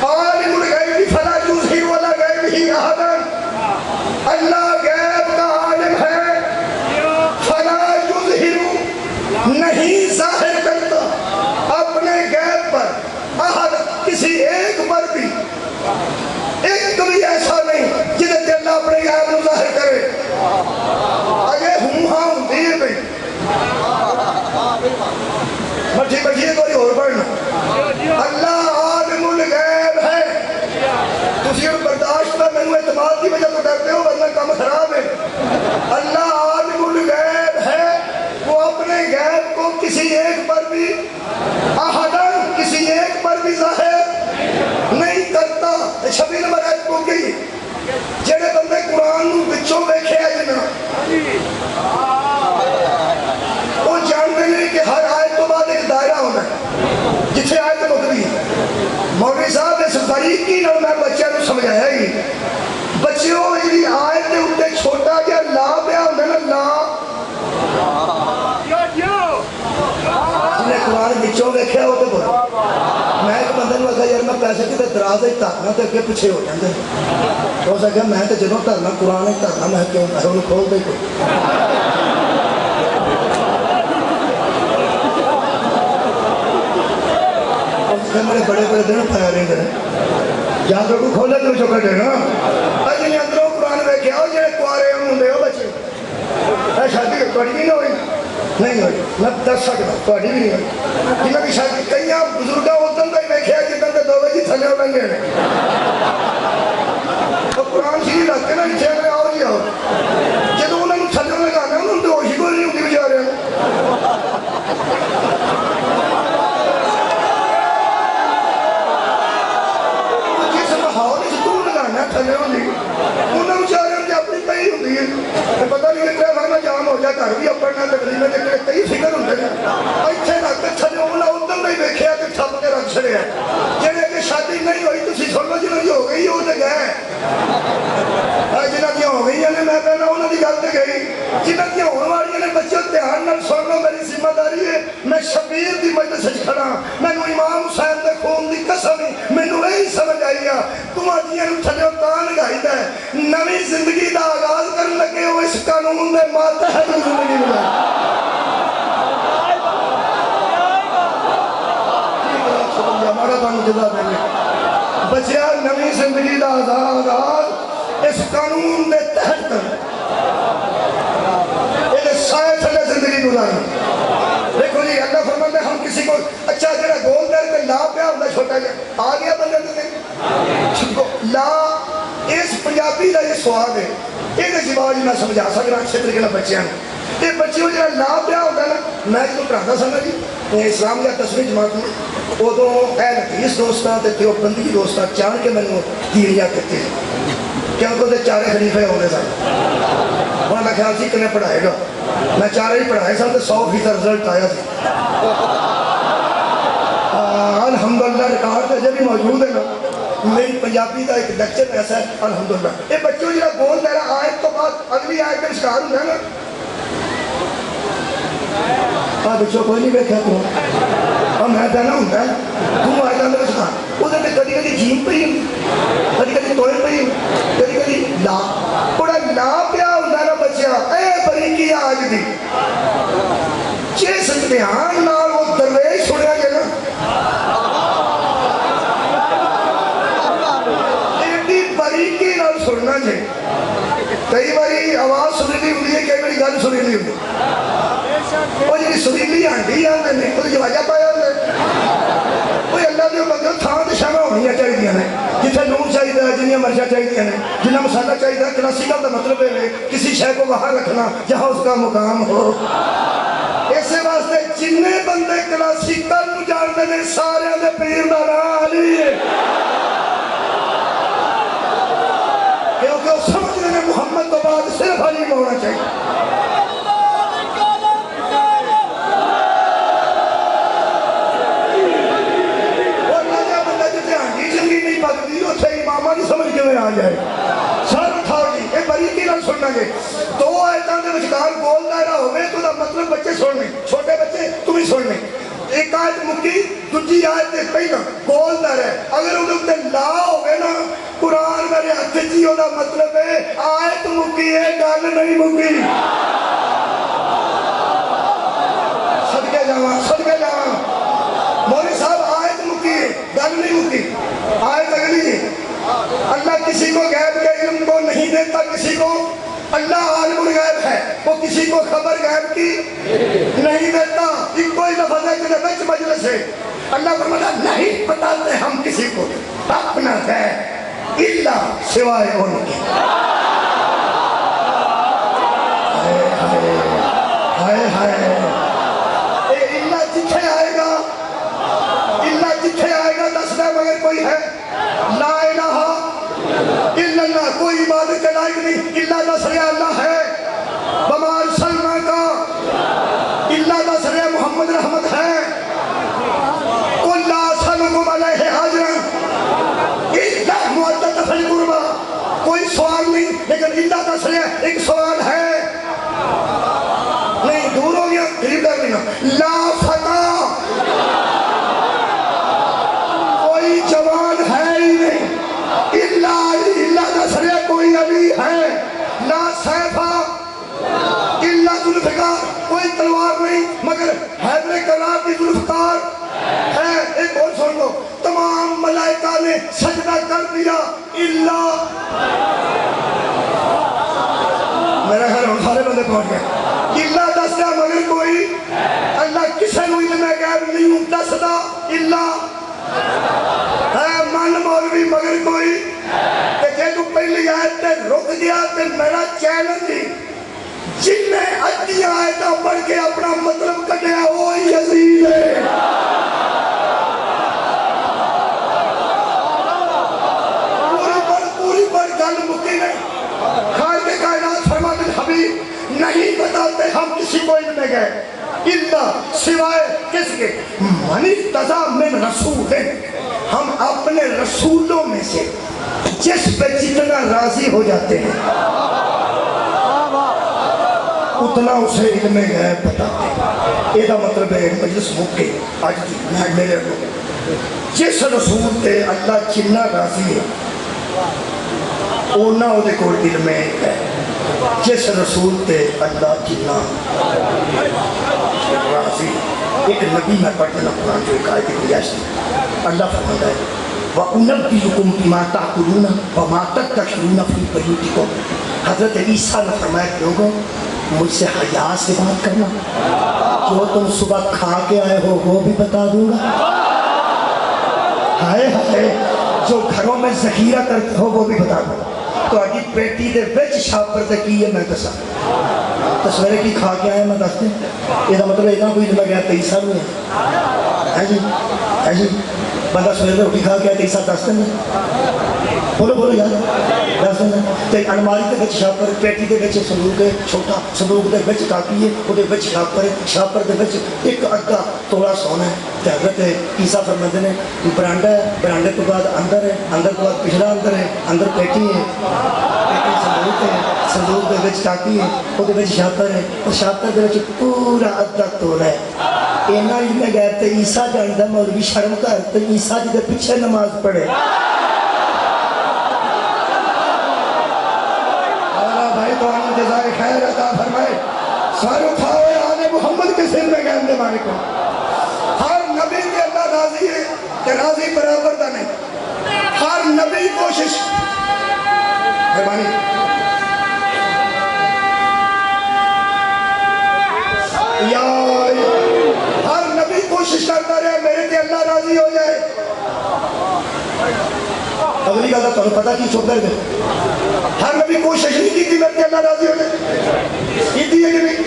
عالم الغیب فلا یظہر علی غیبہ احدا اللہ غیب کا عالم ہے فلا یظہر نہیں ظاہر کرتا اپنے غیب پر احد کسی ایک پر بھی ایک کبھی ایسا نہیں جنہیں کہ اللہ اپنے غیب کو ظاہر کرے اگر ہوں ہاں ہوتی ہے بھئی مٹھی بچیے کوئی اور پڑھنا اللہ عالم الغیب ہے تسی اور برداشت پر میں اعتماد کی وجہ تو کرتے ہو ورنہ کام خراب ہے اللہ عالم الغیب ہے وہ اپنے غیب کو کسی ایک پر بھی احدن کسی ایک پر بھی ظاہر نہیں کرتا 26 نمبر آیت کو گئی جڑے بندے قرآن بچوں بیٹھے ہیں جنا وہ جانتے ہیں کہ ہر آیت تو بعد ایک دائرہ ہونا ہے جتھے آیت مقدری مولوی صاحب اس باریکی نال میں بچے کو سمجھایا ہی بچیوں جی آیت دے اتے چھوٹا جہاں لا پیا ہوتا نا لا جنہیں قرآن بچوں دیکھا وہ تو بولا میں ایک بندے نے کہا یار میں پیسے کی دراز ہی تارنا تو اگے پیچھے ہو جاتے تو اس کہا میں تو جدوں تارنا قرآن ہی تارنا میں کیوں پیسے انہوں کھول دے کوئی میرے بڑے بڑے دن پایا رہے ہیں جہاں تو کوئی کھولے تو چکا دینا اجنی اندروں قرآن دیکھے آؤ جنہیں کوارے ہوں دے ہو بچے اے شادی توڑی بھی نہ ہوئی نہیں ہوئی میں دس سکتا توڑی بھی نہیں ہوئی جنہیں کی شادی کئی بزرگاں اتن تک دیکھے جتن تے دو بجے تھلے لنگے نے قرآن شریف رکھ کے نا اتنے اگلے آؤ جی آؤ جب انہوں نے تھلے لگانا انہوں نے ہوش ہی کوئی نہیں ہوتی بچارے جس ماحول تو لگانا تھلے ہوتی انہوں بچارے اپنی کئی ہوتی ہے پتہ نہیں کہ ٹریفک جام ہو جائے گھر بھی اپنا تقریبا کئی فکر ہوتے ہیں اتنے رکھ کے تھلے انہیں ادھر نہیں دیکھا کہ تھپ کے رکھ چڑیا جہاں کہ شادی نہیں ہوئی تھی سن لو جنہوں کی ہو گئی وہ تو گئے جنہوں کی ہو گئی نے میں کہنا انہوں کی گل تو گئی جنہوں کی ہونے والی نے بچوں دھیان نال سن لو میری ذمہ داری ہے میں شبیر کی مجلس کھڑا مینوں امام حسین کے خون کی قسم مینوں یہی سمجھ آئی ہے تمہاریاں تھلے تاں لگائی ہے نویں زندگی کا آغاز کرن لگے ہو اس قانون کے ماتحت زندگی گزار ہمارا تم جدا دیں بچیا نویں زندگی کا آغاز اس قانون کے تحت یہ سائے تھلے زندگی گزاریں دیکھو جی اللہ فرماتے ہم کسی کو اچھا جڑا گول دیر کے لا پیا ہوتا چھوٹا جا آ گیا بندے نے لا اس پنجابی کا یہ سواد ہے یہ جواب میں سمجھا سکتا اچھے طریقے بچیاں یہ بچے جو لا پیا ہوتا نا میں جو پڑھاتا سا نا جی اسلام یا 10ویں جماعت میں ادو اہل حدیث دوستاں تے دیوبندی دوستاں چاہ کے مینوں تیریاں دیتے کیونکہ وہ چارے خلیفے ہونے سن انہوں نے خیال سی کنے پڑھائے گا میں چارے ہی پڑھائے سن تو 100% رزلٹ آیا سی الحمدللہ ریکارڈ تو جب بھی موجود ہے نا میری پنجابی کا ایک لیکچر ایسا ہے الحمدللہ یہ بچوں جا گول میرا آیت تو بعد اگلی آیت میں شکار ہوتا ہے نا بچوں کوئی نہیں بیٹھا تو میں کہنا ہوتا ہے تم آیت اندر شکار وہ کدی کدی جیم پہ کدی کدی توڑ پہ کدی کدی لا بڑا لا پیا ہوتا نا بچیا اے بریکی آج دی جس دھیان نال وہ درویش سنیا گیا نا باریکی نال سننا چاہیے کئی باری آواز سنیلی ہوتی ہے کئی باری گل سنیلی ہوتی وہ جی سنیلی آنٹی آتے ہیں وہ جواجہ پایا ہوتا ہے وہ اللہ کے بندے تھان تو شامل ہونی چاہیے نے جتنے نور چاہیے جنیا مرچیں چاہیے نے جنہ مسالہ چاہیے کلاسیکل کا مطلب ہے کسی شے کو وہاں رکھنا جہاں اس کا مقام ہو اسے واسطے جننے بندے کلاسیکل جانتے ہیں سارے دے پیر دا نام علی ہے کیونکہ وہ سمجھنے میں محمد تو بعد صرف علی میں ہونا چاہیے اور ناجہ بندہ جتے آنگی زندگی نہیں پکتی اسے امامہ نہیں سمجھ کے میں آ جائے سر اٹھاؤ جی ایک بریکی نہ سننا گے دو آیتان دے وچکار بول دائرہ ہوئے تو دا مطلب بچے سننے چھوٹے بچے تمہیں سننے ایک آیت مکی دوسری آیت دے پہنا بول دائرہ ہے اگر انہوں نے لا ہوئے نا قرآن میرے ہاتھ جی ہونا مطلب ہے آیت مکی ہے گل نہیں مکی صدقے جاواں مولوی صاحب آیت مکی ہے گل نہیں مکی آیت اگلی ہے اللہ کسی کو غیب کے علم کو نہیں دیتا کسی کو اللہ عالم الغیب ہے وہ کسی کو خبر غیب کی نہیں دیتا ایک کوئی لفظ ہے جنہیں بچ مجلس ہے اللہ فرماتا نہیں بتاتے ہم کسی کو اپنا غیب اللہ سوائے ان کے ہائے ہائے اللہ جتھے آئے گا دس دے مگر کوئی ہے لا الہ الا اللہ کوئی عبادت کے لائق نہیں اللہ دس رہا اللہ ہے وما ارسلناک اللہ دس رہا محمد رحمت ہے قل لا اسألکم علیہ اجرا الا مودۃ فی القربى کوئی سوال نہیں لیکن اللہ دس رہا ایک سوال ہے نہیں دور ہو گیا قریب کر لینا لا فتح کوئی جوان ہے ہی نہیں اللہ دس رہا کوئی علی ہے لا سیفہ اللہ ذوالفقار کوئی تلوار نہیں مگر حیدر کرار کی ذوالفقار ہے ایک اور سن لو تمام ملائکہ نے سجدہ کر دیا اللہ میرا خیر ہم سارے بندے پہنچ گئے اللہ دس رہا مگر کوئی اللہ کسے نو علم غیب نہیں دس دا اللہ ہے من چند مولوی مگر کوئی کہ جے تو پہلی آیت تے رک گیا تے میرا چیلنج ہی جن نے ادھی آیتاں پڑھ کے اپنا مطلب کٹیا وہ یزید ہے پوری پر گل مکی نہیں خالق کائنات فرماتے حبیب نہیں بتاتے ہم کسی کو علم میں گئے اللہ سوائے کس کے من ارتضی من رسول ہے ہم اپنے رسولوں میں سے جس پہ جتنا راضی ہو جاتے ہیں اتنا اسے علم غیب بتاتے ہیں یہ مطلب ہے مجلس مکے آج میرے لوگ جس رسول تے اللہ جنہ راضی ہے اونا او دے کول علم ہے جس رسول تے اللہ جنہ راضی ایک نبی میں پڑھتے نا قرآن جو ایک آیت گریاش اللہ فرماتا ہے وَأُنَبِّئُكُمْ بِمَا تَأْكُلُونَ وَمَا تَدَّخِرُونَ فِي بُيُوتِكُمْ حضرت عیسیٰ نے فرمایا کہ لوگوں مجھ سے حیا سے بات کرنا جو تم صبح کھا کے آئے ہو وہ بھی بتا دوں گا ہائے ہائے جو گھروں میں ذخیرہ کرتے ہو وہ بھی بتا دوں گا تو آگی پیٹی دے وچ شاپر دے کی ہے میں دسا تصویرے کی کھا کے آئے میں دستے یہ مطلب اتنا کوئی لگا گیا 23 سال ہوئے ہے جی بندہ سویرے روٹی کھا کے آئے 23 سال دستے نہیں بولو یار دستے نہیں تو انماری دے وچ شاپر پیٹی دے وچ صندوق ہے چھوٹا صندوق دے وچ کاکی ہے وہ دے وچ شاپر دے وچ ایک ادھا تولا سونا ہے تو حضرت عیسیٰ فرماتے ہیں برانڈا ہے برانڈے تو بعد اندر ہے اندر تو بعد پچھلا اندر ہے اندر پیٹی ہے پیٹی صندوق ہے صندوق دے وچ کاکی ہے وہ دے وچ شاپر ہے اور شاپر دے وچ پورا ادھا تولا ہے اینا علم غیب تے عیسیٰ جاندا مولوی شرم کر تے عیسیٰ جی دے پیچھے نماز پڑھے بھائی تو آنے جزائے خیر عطا فرمائے سارے اٹھاؤ آنے محمد کے سن میں گئے مانے کو ہر نبی کے اللہ راضی ہے کہ راضی برابر دا نہیں ہر نبی کوشش مہربانی یا ہر نبی کوشش کرتا رہے میرے تے اللہ راضی ہو جائے اگلی گل تو پتا کی چھوڑ دے ہر نبی کوشش نہیں کی میرے تے اللہ راضی ہو جائے کی ہے کہ نہیں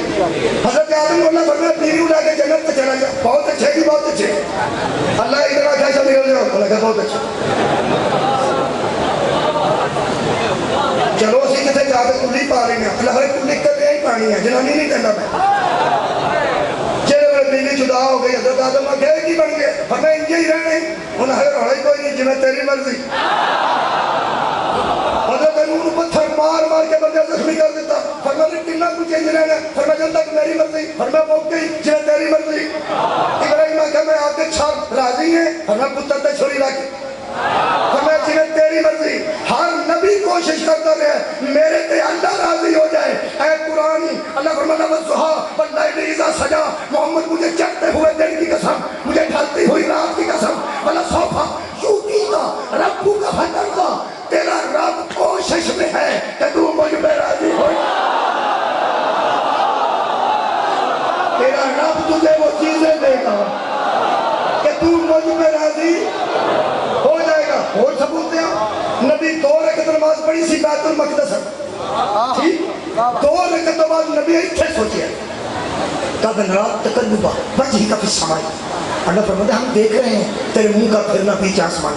حضرت آدم کو اللہ فرمایا پیری اٹھا کے جنت پہ چلا جا بہت اچھے بھی بہت اچھے اللہ ادھر آ جائے نکل جاؤ اللہ کہا بہت اچھا چلو اسی کتے جا کے کلی پا رہے ہیں اللہ ہر کلی کر رہے ہی پانی ہے جنانی نہیں کرنا میں بیوی جدا ہو گئی حضرت آدم آگے کی بن گئے ہمیں انجھے ہی رہنے انہیں ہر روڑے کوئی نہیں جنہیں تیری مرضی حضرت نور پتھر مار مار کے بندے زخمی کر دیتا فرمایا کتنا کچھ انج رہنا فرمایا جن تک میری مرضی فرمایا پوک گئی جنہیں تیری مرضی ابراہیم آگے میں آپ کے چھاپ راضی ہیں فرمایا پتر تے چھوڑی لاکے فرمایا جنہیں تیری مرضی ہر نبی کوشش کرتا رہے میرے تے اللہ راضی ہو جائے اے قرآن اللہ فرمانا والضحا واللیل اذا سجا محمد مجھے چڑھتے ہوئے دن کی قسم مجھے ڈھلتی ہوئی رات کی قسم وَلَسَوْفَ يُعْطِيكَ رَبُّكَ فَتَرْضَىٰ تیرا رب کوشش میں ہے کہ تو مجھ پہ راضی ہو تیرا رب تجھے وہ چیزیں دے گا کہ تو مجھ پہ راضی ہو جائے گا اور ثبوت دیا نبی 2 رکعت نماز پڑھی سی بیت المقدس ٹھیک 2 رکعت بعد نبی اتھے سوچے قد نرا تقلبا وجہی کا فی السماء اللہ فرماتا ہے ہم دیکھ رہے ہیں تیرے منہ کا پھرنا پیچھے آسمان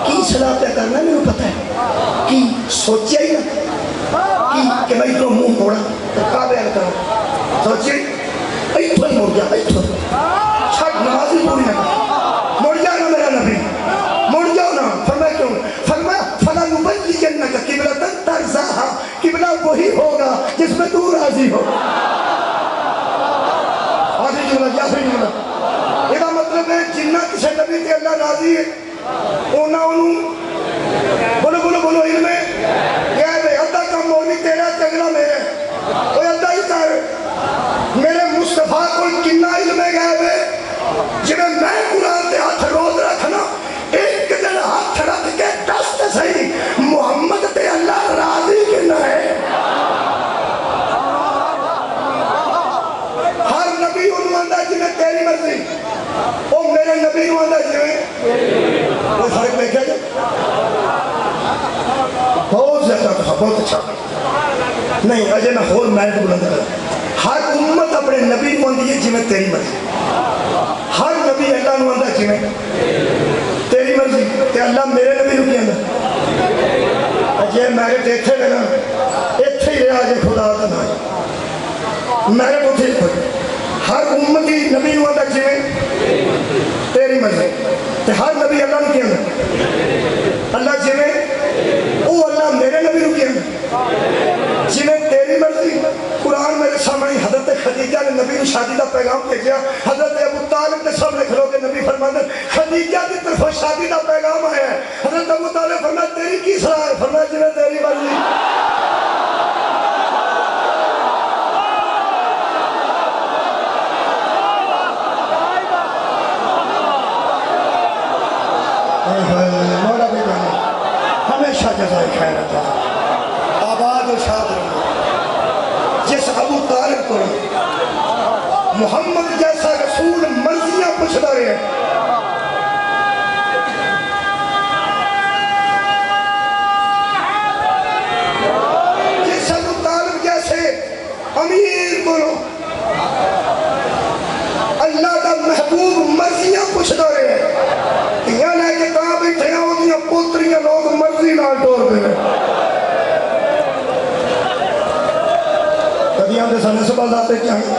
کی صلاح پہ کرنا میں پتہ ہے کی سوچے ہی نہ کہ میں تو منہ موڑا کعبے آل کروں سوچے ایتھو ہی موڑ گیا ایتھو چھٹ نمازی پوری نہ کر موڑ جائے نا میرا نبی موڑ جاؤ نا فرمایا کیوں فرمایا فَلَا نُبَيِّنَّكَ قِبْلَةً تَرْضَاهَا قبلہ وہی ہوگا جس میں تو راضی ہو آخری جملہ یہ مطلب ہے جنہ کسی نبی کے اللہ راضی ہے انہوں بولو علم ہے کہہ دے ادھا کم مولوی تیرا تگلا میرے وہ ادھا ہی کر میرے مصطفیٰ کو کنہ علم ہے گئے جنہیں میں قرآن بہت اچھا نہیں اجے میں ہور میرٹ بلند کر ہر امت اپنے نبی کو آندی ہے جی تیری مرضی ہر نبی اللہ نو آندا جی تیری مرضی تے اللہ میرے نبی نو کی آندا اجے میرٹ ایتھے لگا ایتھے ہی رہا جے خدا دا نام میرٹ اتھے ہی پڑھ ہر امتی نبی نو آندا جی تیری مرضی تے ہر نبی اللہ نو کی آندا اللہ جی او اللہ میرے نبی نو کی آندا جی تیری مرضی قرآن میرے سامنے حضرت خدیجہ نے نبی نے شادی کا پیغام بھیجا حضرت ابو طالب نے سامنے کھلو کے نبی فرماتے خدیجہ کی طرف شادی کا پیغام آیا ہے حضرت ابو طالب فرمایا تیری کی صلاح ہے فرمایا جی تیری مرضی مولا بھی جانے ہمیشہ جزائے خیر عطا آباد و شاد رہو جس ابو طالب کو محمد جیسا رسول مرضیاں پوچھتا رہے جس ابو طالب جیسے امیر کو اللہ کا محبوب مرضیاں پوچھتا رہے یہاں لے کے کہاں بیٹھے ہیں وہ دیا پوتریاں لوگ مرضی نہ ٹور دے کدیاں دے سنے سے بازاتے کیا ہیں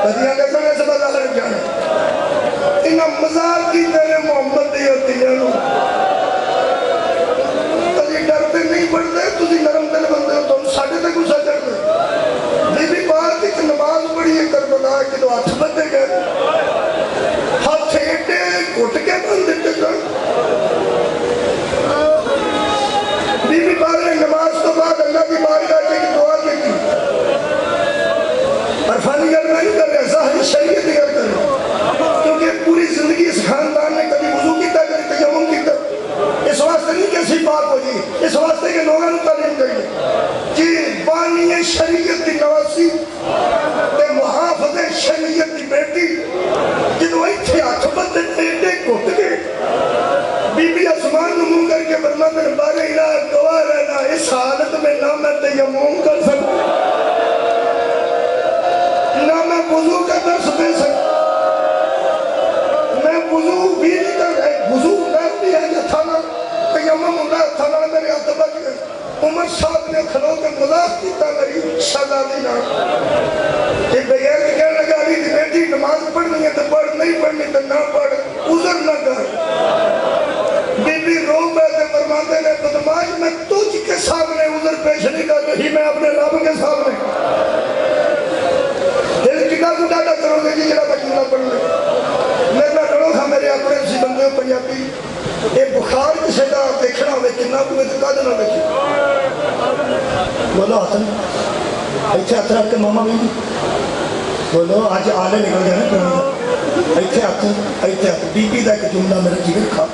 کدیاں دے سنے سے بازاتے کیا ہیں انہا مزار کی تیرے محمد دی ہوتی ہے کدی ڈرتے نہیں پڑھتے تُسی نرم دل بندے ہو تم ساڑھے تک اسا چڑھتے بی بی بات ایک نماز پڑھی ہے کربلا کہ تو ہاتھ بندے گئے ہاتھ ایڈے گھٹ کے بندے گئے بی بی بات نے نماز تو بعد اللہ کی بارگاہ کی دعا کی عرفانی گھر میں نہیں کر رہے ظاہری شریعت گھر کر رہے کیونکہ پوری زندگی اس خاندان نے کبھی وضو کیتا کبھی تیمم کیتا اس واسطے نہیں کیسی بات ہو جی اس واسطے کہ لوگوں نے تعلیم کریے کہ بانی شریعت کی نواسی تے محافظ شریعت کی بیٹی جنہوں ایتھے ہاتھ بندے ایڈے گھٹ گئے بی بی آسمان نمون کر کے فرماتے ہیں بارے الہ گواہ رہنا اس حالت میں نہ میں تیمم کر سکتا نہ میں وضو کا درس دے سکتا میں وضو بھی نہیں کر رہے وضو میں بھی ہے یہ تھانا تیمم اللہ تھانا میرے ہاتھ بچ گئے عمر صاحب نے کھلو کے مذاق کیتا میری شہزادی نہ کہ بغیر کہ کہنے لگا علی دی بیٹی نماز پڑھنی ہے تو پڑھ نہیں پڑھنی تو نہ پڑھ عذر نہ کر بی بی رو بیٹھے فرماتے نے بدماش میں تجھ کے سامنے عذر پیش نہیں کر رہی میں اپنے رب کے سامنے دل کٹا کو ڈاٹا کرو گے جی جرا بچی نہ پڑھ لے میرے لڑو تھا میرے اپنے سی بندے پنجابی یہ بخار کسے دا دیکھنا ہوئے کنہ کو میں دکھا دینا دیکھی بولو حسن ایتھے ہاتھ رکھ کے ماما بھی بولو آج آلے نکل گئے نا کرنے ایتھے ہاتھ بی بی دا ایک جملہ میرے جیگر کھا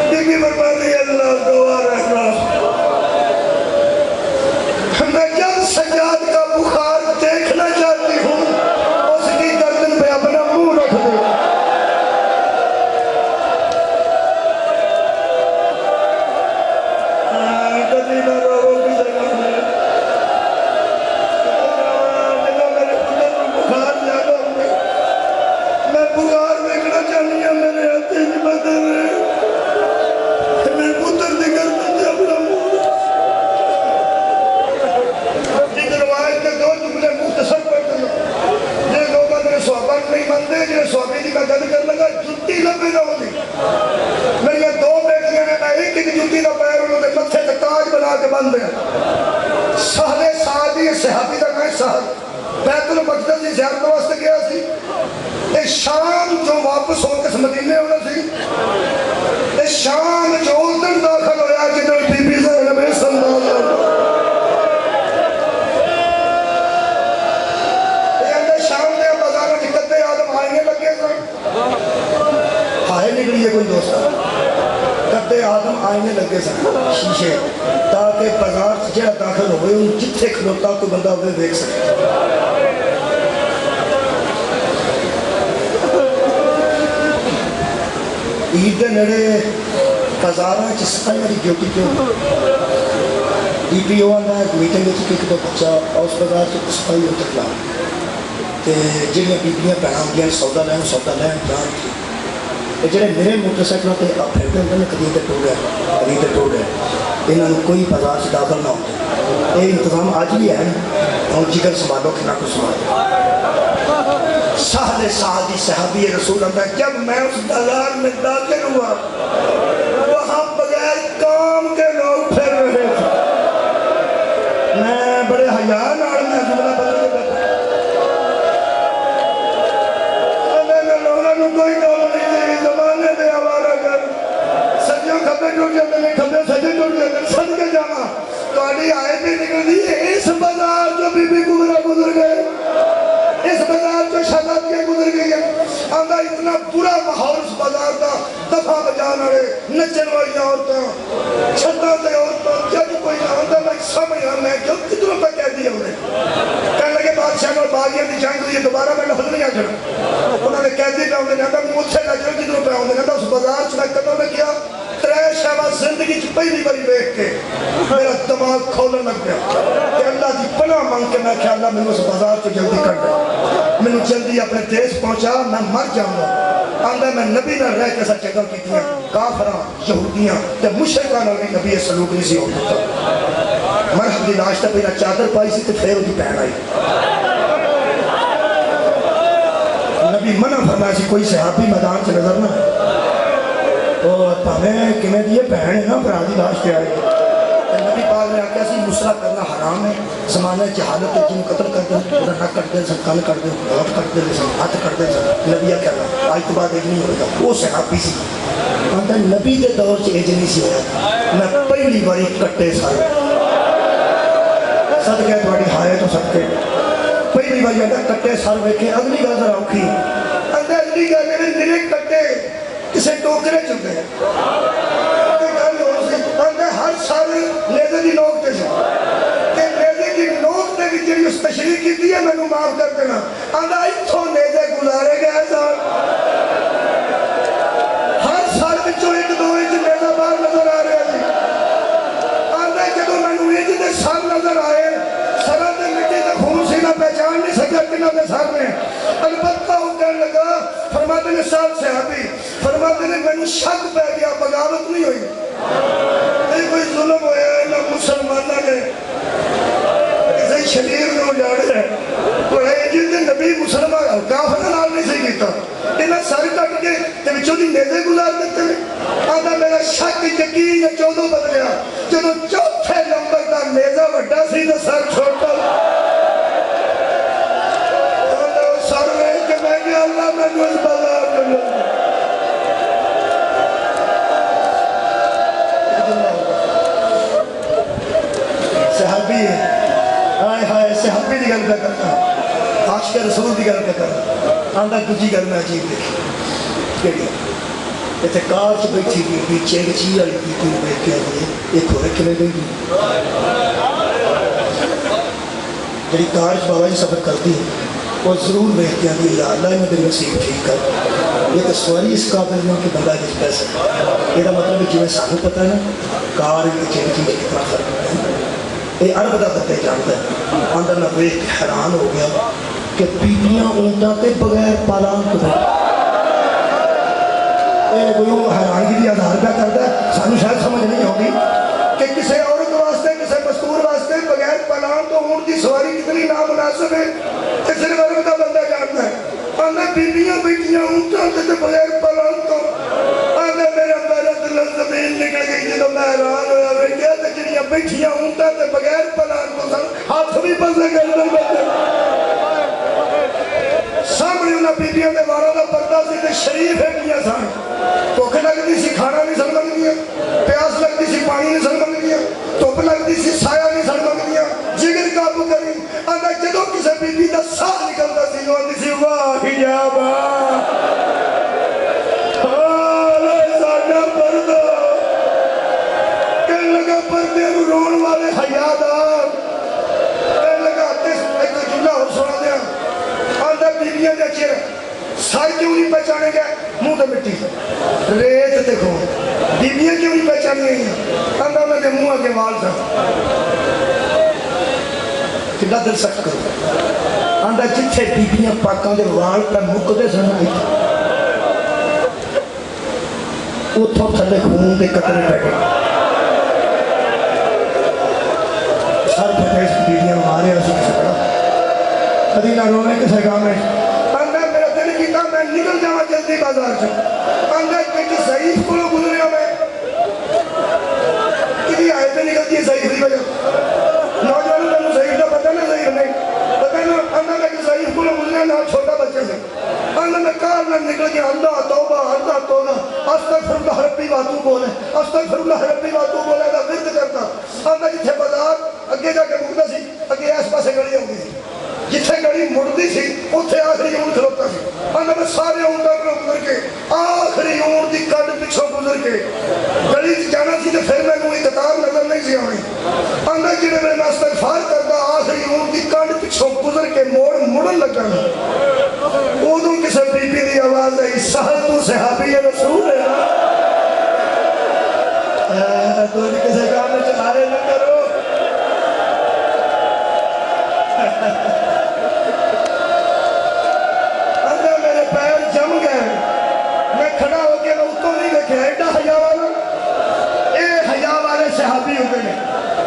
بی بی بربادی اللہ دعا رہنا میں جب سجاد کا بخار دیکھنا چاہتی ہوں اس کی گردن پہ اپنا منہ رکھ دے کدی نہ رو کی جگہ میں بخار دیکھنا چاہنی ہوں میرے ہاتھے کی بدل میں پتر دی گردن سے اپنا منہ روایت کے دو جملے مختصر پڑھ دیں جن لوگوں نے صحابہ نہیں مانتے جنہیں صحابی جی کا گل کر لگا جتی لبے نہ ہوتی میری دو بیٹیاں نے ایک جتی کا پیر انہوں نے متھے کے تاج بنا کے بند دیا سہل سعدی صحابی کا نام سہل بیت المقدس کی زیارت واسطے گیا سی شام جو واپس ہو کے مدینے ہونا سی شام جو ادھر داخل ہویا جدھر بی بی زینب صلی اللہ علیہ وسلم نکلی ہے کوئی دوست کدے آدم آئینے لگے سن شیشے تاکہ بازار جہاں داخل ہوئے ان جتھے کھلوتا کوئی بندہ ہوئے دیکھ سکے عید دے نڑے بازار صفائی والی ڈیوٹی کیوں ڈی پی او آنا میٹنگ ایک دو بچہ اس بازار سے صفائی ہو چکا تو جہاں بیبیاں بھن گیا سودا لین جان کی جڑے میرے موٹر سائیکلوں پہ پھرتے ہوتے ہیں کدی تے ٹوڑ ہے یہاں کوئی بازار سے داخل نہ ہوتے یہ انتظام اج بھی ہے ہوں جگر سنبھالو کہ نہ کچھ سنبھالو سہل سعدی صحابی رسول اللہ جب میں اس بازار میں داخل ہوا وہاں بغیر کام کے لوگ پھر رہے تھے میں بڑے حیا نال میں جملہ بدل کے بیٹھا لوگوں کوئی کام نہیں زمانے دے آوارہ کر سجوں کھبے ٹوٹ جاتے ہیں کھبے سجے ٹوٹ جاتے ہیں سد کے جانا تو آڈی آئے بھی نکل دی اس بازار جو بی بی گزرا گزر گئے اس بازار جو شہزاد کے گزر گئی ہے آندھا اتنا برا ماحول اس بازار کا دفعہ بجان رہے نچن والی عورتیں چھتاں سے عورتیں جب کوئی نہ آندھا میں سمجھ میں جو کتنوں پہ کہہ دیا انہیں کہنے لگے بادشاہ اور باغیاں دی جنگ ہوئی دوبارہ میں لفظ نہیں آجڑا انہوں نے کہہ دی پہ آندھے جاندھا مجھ سے لجڑ کتنوں پہ آندھے جاندھا اس بازار سے میں قدم نے کیا ترے شہبہ زندگی کی پہلی باری بیٹھ کے میرا دماغ کھولن لگ گیا کہ اللہ دی پناہ مانگ کے میں کہ اللہ میں اس بازار سے جلدی کر دے میں جلدی اپنے دیش پہنچا میں مر جاؤں گا آندھا میں نبی نہ رہ کے ساتھ جگہ کی تھی کافران یہودیاں تے مشرکان اور نبی سلوک نہیں سی ہوتا مرحب دی لاشتہ پہنا چادر پائی سی تے پھر دی پہن آئی نبی منع فرمایا سی کوئی صحابی میدان سے نظر نہ تو پہمیں کمیں دیئے پہن ہے نا پر آدھی لاش کے آئے نبی پاک نے آکھا سی مسئلہ کرنا حرام ہے زمانہ جہالت ہے جن قتل کر دیں پورا نہ کر دیں سب کل کر دیں بہت کر دیں سب ہاتھ کر دیں سب نبیہ کہنا آج تو بعد ایک نہیں ہوگا وہ صحابی سی آنٹا نبی دے دور سے ایج نہیں سی ہویا میں پہلی باری کٹے سارے صدقہ تھوڑی ہائے تو صدقے پہلی باری آنٹا کٹے سارے ویکھے اگلی گل ذرا اوکھی آنٹا اگلی گل میرے کٹے کسے ٹوکرے چلتے ہیں ہر سال نیزے دی نوک تے سے کہ نیزے کی نوک تے بھی جڑی اس تشریح کی دی ہے میں نو معاف کر دینا آندھا اتھو نیزے گزارے گئے سال ہر سال بچوں ایک دو انچ نیزہ بار نظر آ رہے ہیں آندھا جدو میں نو انچ دے سال نظر آئے سرہ دے مٹی دے خون سے نہ پہچان نہیں سکیا کنہ دے سال میں البتہ ہو کہنے لگا فرماتے نے ساتھ صحابی فرماتے نے میں نو شک پہ گیا بغاوت نہیں ہوئی نہیں کوئی ظلم ہویا ہے نہ مسلمانہ نے کسی شریر نے اجاڑے ہیں وہ ہے جن دن نبی مسلمان کافر نال نہیں صحیح کیتا انہاں ساری کٹ کے تے وچوں دی نیزے گزار دیتے ہیں آدھا میرا شک یقین چودوں بدلیا جدو چوتھے نمبر کا نیزہ وڈا سی تو سر چھوٹا سر میں کہ میں کہ اللہ میں جو اس بازار کر لوں صحابی ہے آئے ہائے صحابی دی گل پہ کرنا عاشق رسول دی گل پہ کرنا آندھا تجھی گل میں عجیب دیکھی کہ ایتھے کار چ بیٹھی گئی پیچھے ایک چیز والی کی بیٹھ کے آئی ایک ہو رکھے میں گئی جڑی کار چ بابا جی سفر کرتی ہے وہ ضرور بیٹھ کے آئی یا اللہ میں دل نصیب ٹھیک کر یہ تو سواری اس قابل نہیں کہ بندہ جس پیسے یہ مطلب ہے جو سانو پتہ ہے نا کار چیز چیز کتنا فرق ہے یہ عرب دا بندے جانتا ہے اندر میں دیکھ کے حیران ہو گیا کہ بیبیاں اونٹاں تے بغیر پالان کو یہ کوئی حیرانگی دی آدھار پہ کرتا ہے سانو شاید سمجھ نہیں ہوگی کہ کسی عورت واسطے کسی مستور واسطے بغیر پالان تو اونٹ کی سواری کتنی نامناسب ہے کہ صرف عرب دا بندہ جانتا ہے اندر بیبیاں بیٹیاں اونٹاں تے بغیر پالان تو اندر میرا پہلا دل زمین نکل گئی جدو میں حیران ہوا میں کیا تے جڑیاں بیٹیاں اونٹاں تے بغیر پالان کو سن ہاتھ بھی پسے گردن بندے سامنے انہاں بیبیاں دے وارا دا پردہ سی تے شریف ہے کیا سن بھوک لگتی سی کھانا نہیں سن منگدیاں پیاس لگتی سی پانی نہیں سن منگدیاں دھوپ لگتی سی سایہ نہیں سن منگدیاں جگر قابو کری آندا جدو کسے بیبی دا ساہ نکلتا سی وہ آندی سی واہ حجابا پردے رون والے حیادار لگاتے ایک جملہ اور سنا دیا آندہ بیویاں دے چیر سار کیوں نہیں پہچانے گئے منہ تے مٹی ریت تے خون بیبیاں کیوں نہیں پہچان گئی آندا انہاں دے منہ اگے وال سن کڈا دل سخت کرو آندا جتھے بیبیاں پاکاں دے وال پہ مکدے سن اتھوں تھلے خون دے قطرے پہ گئے سر پھٹے بیبیاں مارے اسی کسے بڑا کدی نہ رونے کسے گاہ میں آندا میرا دل کیتا میں نکل جاواں جلدی بازار سے آندا کہ ضعیف کو گزریا میں کدی آئے پہ نکلتی ہے ضعیف کی وجہ نوجوانوں کو ضعیف کا پتہ نہ ضعیف نہیں پتہ نہ آندا میں کہ ضعیف کو گزریا نہ چھوٹا بچہ سے آندا میں کار نہ نکل گیا اللہ توبہ استغفر اللہ ربی واتو بولے استغفر اللہ ربی واتو بولے دا ورد کرتا آندا جتھے بازار اگے جا کے مڑدا سی اگے اس پاسے گلی ہوندی سی جتھے گلی مڑدی سی اتھے آخری اون کھلوتا سی آندا میں سارے اون تک گزر کے آخری اون دی کڈ پچھوں گزر کے گلی جانا سی تے پھر میں کوئی قطار نظر نہیں سی آئی آندا جڑے میں استغفار کردا آخری اون دی کڈ پچھوں گزر کے مڑن لگا ادوں کسی بی بی دی آواز آئی سہل تو صحابی رسول ہے تو کسی کام میں چلارے نہ کرو آندا میرے پیر جم گئے میں کھڑا ہو کے میں اتوں نہیں دیکھا ایڈا حیا والا اے حیا والے صحابی ہوتے ہیں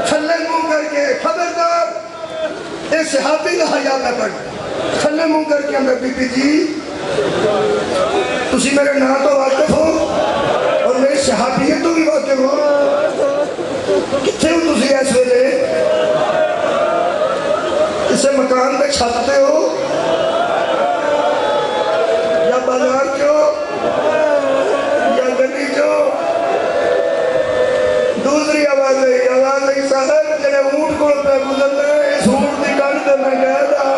تھلے منہ کر کے خبردار اے صحابی کا حیا میں پڑھ تھلے منہ کر کے اندر بی بی جی تسی میرے نام تو واقف ہو اور میری صحابیت تو بھی واقف ہو کتھے ہو تسی اس ویلے کسے مکان پہ چھاپتے ہو یا بازار جو یا گلی جو دوسری آواز ہے سہل جڑے اونٹ کو پہ گزرنے اس اونٹ دی کڈ تے میں گیا تھا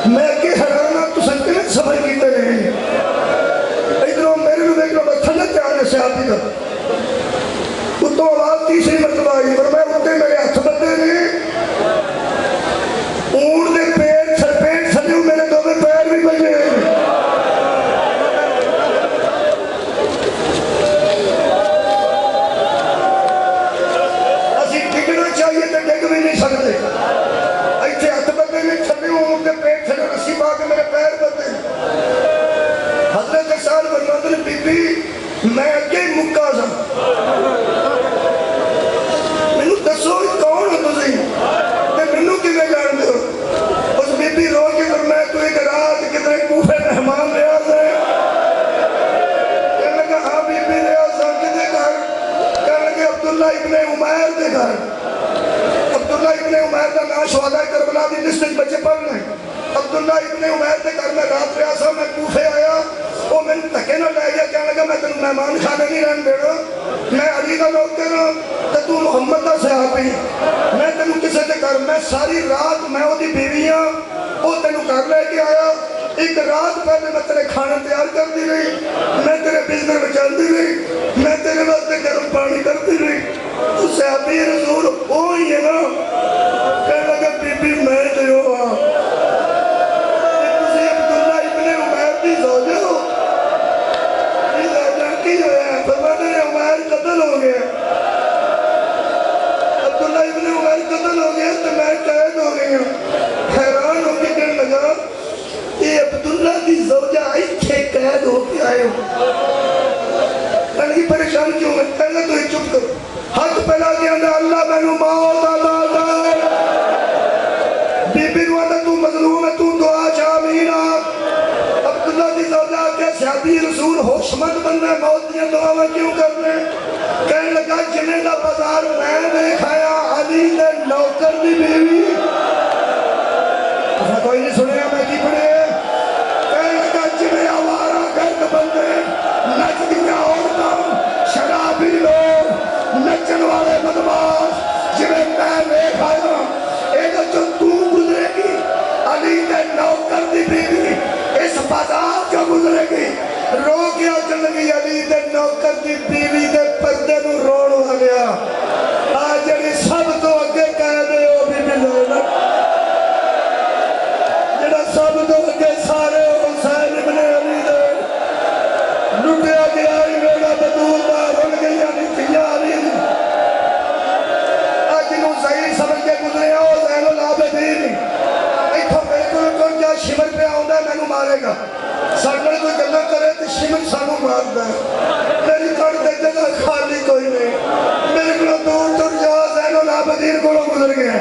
میں اگے حیران ہاں تساں کنے سفر کیتے رہے ادھروں میرے نو دیکھ لو میں تھلے تے آنے سے آتی کا اتوں آواز تیسری مرتبہ آئی پر میں اٹھتے میرے ہاتھ بدے نے اونٹ دے پیر پیٹ تھلے میرے دو پیر بھی بجے اسی ڈگنا چاہیے تو ڈگ بھی نہیں سکتے ایتھے ہاتھ بدے نے تھلے اونٹ دے پیٹ تھلے رسی پا کے میرے پیر بدے حضرت سال فرماتے ہیں بی بی میں اگے مکہ سا مینوں دسو کون ہو تسی تے مینوں کیویں جانتے ہو اس بی بی رو کے فرمایا تو ایک رات کدھر کوفے مہمان رہا سے کہنے لگا ہاں بی بی رہا سا کدھر گھر کہنے لگے عبداللہ ابن عمیر دے گھر عبداللہ ابن عمیر کا نام شہداء کربلا دی لسٹ وچ بچے پڑھ رہے ہیں عبداللہ ابن عمیر دے گھر میں رات رہا سا میں کوفے آیا وہ میں دھکے نہ لے گیا کہنے لگا میں تینوں مہمان خانے نہیں رہن دینا میں علی کا نوکر ہوں تے تو محمد دا صحابی میں تینوں کسے تے گھر میں ساری رات میں وہ دی بیوی ہاں وہ تینوں گھر لے کے آیا ایک رات پہلے میں تیرے کھانا تیار کر دی رہی میں تیرے بستر بچا دی رہی میں تیرے واسطے گرم پانی کرتی رہی تو صحابی رسول وہی ہے نا کہنے لگا بی بی میں تے ہو ہاں تسی عبداللہ ابن عمیر دی زوجہ ہو یہ زوجہ کی جو ہے فرماتے ہیں عمیر قتل ہو گیا عبداللہ ابن عمیر قتل ہو گیا تو میں قید ہو گئی ہوں حیران ہو کے کہنے لگا یہ عبداللہ دی زوجہ ایتھے قید ہو کے آئے ہو کہنے کی پریشان کیوں ہے کہنے تو ہی چپ کرو حق پہلا کے اندر اللہ میں نو موت آتا ہے بی بی نو آتا تو مظلوم ہے تو دعا چاہ مینا عبداللہ دی زوجہ کے صحابی رسول ہوشمند بننا موت دیا دعا میں کیوں کرنے کہنے لگا جنہیں دا بازار میں دیکھایا علی نے نوکر دی بیوی ایسا کوئی نہیں سنے میں کی پڑھے کہنے لگا جنہیں آوارہ گرد بندے نچ دیا عورتوں شرابی لوگ نچن والے بدماش جنہیں میں دیکھایا ایک جو تو گزرے گی علی نے نوکر دی بیوی اس بازار جو گزرے گی رو گیا چل گئی علی دے نوکر دی بیوی دے پردے نو روڑ ہو گیا آج جڑی سب تو اگے کہہ دے وہ بھی زینب جڑا سب تو اگے سارے حسین ابن علی دے لٹیا گیا میرا بطول دا رل گئی تھیا علی اج نو صحیح سمجھ کے گزرے ہو زین العابدین ایتھوں بالکل کون کیا شمر پہ آؤں ہے مینوں مارے گا ساڈے کوئی گلا کرے تو شمر سانوں ماردا ہے میری کڑ تے جگہ خالی کوئی نہیں میرے کو دور دور جا زین العابدین کو گزر گیا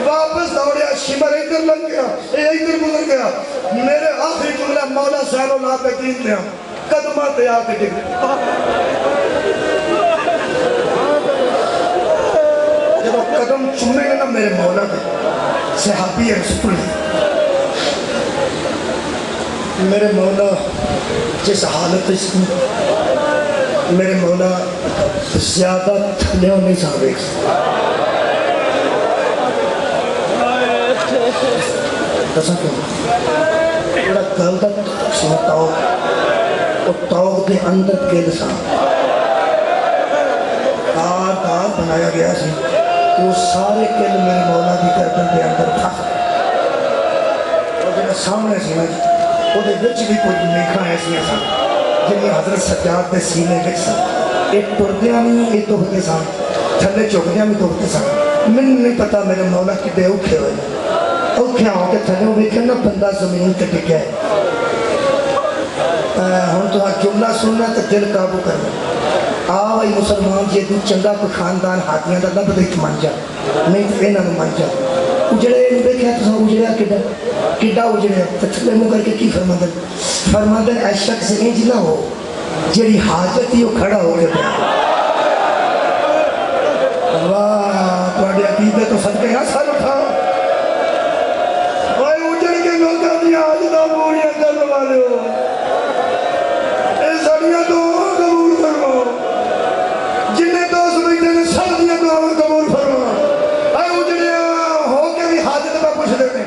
واپس دوڑیا شمر ادھر لگ گیا اے ادھر گزر گیا میرے آخری جملہ مولا زین العابدین نے قدمہ تے آ کے ڈگ جب وہ قدم چومے گا نا میرے مولا دے صحابی رسول میرے مولا جس حالت اس میں میرے مولا زیادہ تھلیوں نہیں ساوے دسا کیوں بڑا گل دا سنتاؤ وہ توق دے اندر گل سا دار بنایا گیا سی وہ سارے کل میرے مولا دی گردن دے اندر تھا اور جنہیں سامنے سی نا وہ دے وچ بھی کوئی میکھاں ایسی ہیں سن جنہیں حضرت سجاد دے سینے وچ سن ایک ٹردیاں نہیں ایک توہتے سن تھلے چوکدیاں بھی توہتے سن من نہیں پتا میرے مولا کی بے اوکھے ہوئے اوکھے ہوں کہ تھلے ہوئے کہ نا بندہ زمین تے ٹکے ہم تو جملہ سننا تو دل قابو کرنا آوائی مسلمان جی دو چنگا کو خاندان ہاتھیاں دا لب دیکھ من جا نہیں تو اینا نو من جا اجڑے انہوں دیکھا تو سا اجڑیا کڈا اجڑیا تو تھلے مو کر کے کی فرماندن ایس شخص انج نہ ہو جیڑی حاجت ہی وہ کھڑا ہو گیا واہ توڑی عقیدے تو صدقے ہاں سال اٹھا اوہ اجڑ کے لوگا دی حاجتہ بوریاں کرنے والے ہو اے سڑیاں تو قبول فرماؤ جنہیں دوست بیٹھے نے سڑیاں تو قبول فرماؤ اے اجڑیا ہو کے بھی حاجت میں پوچھ دیتے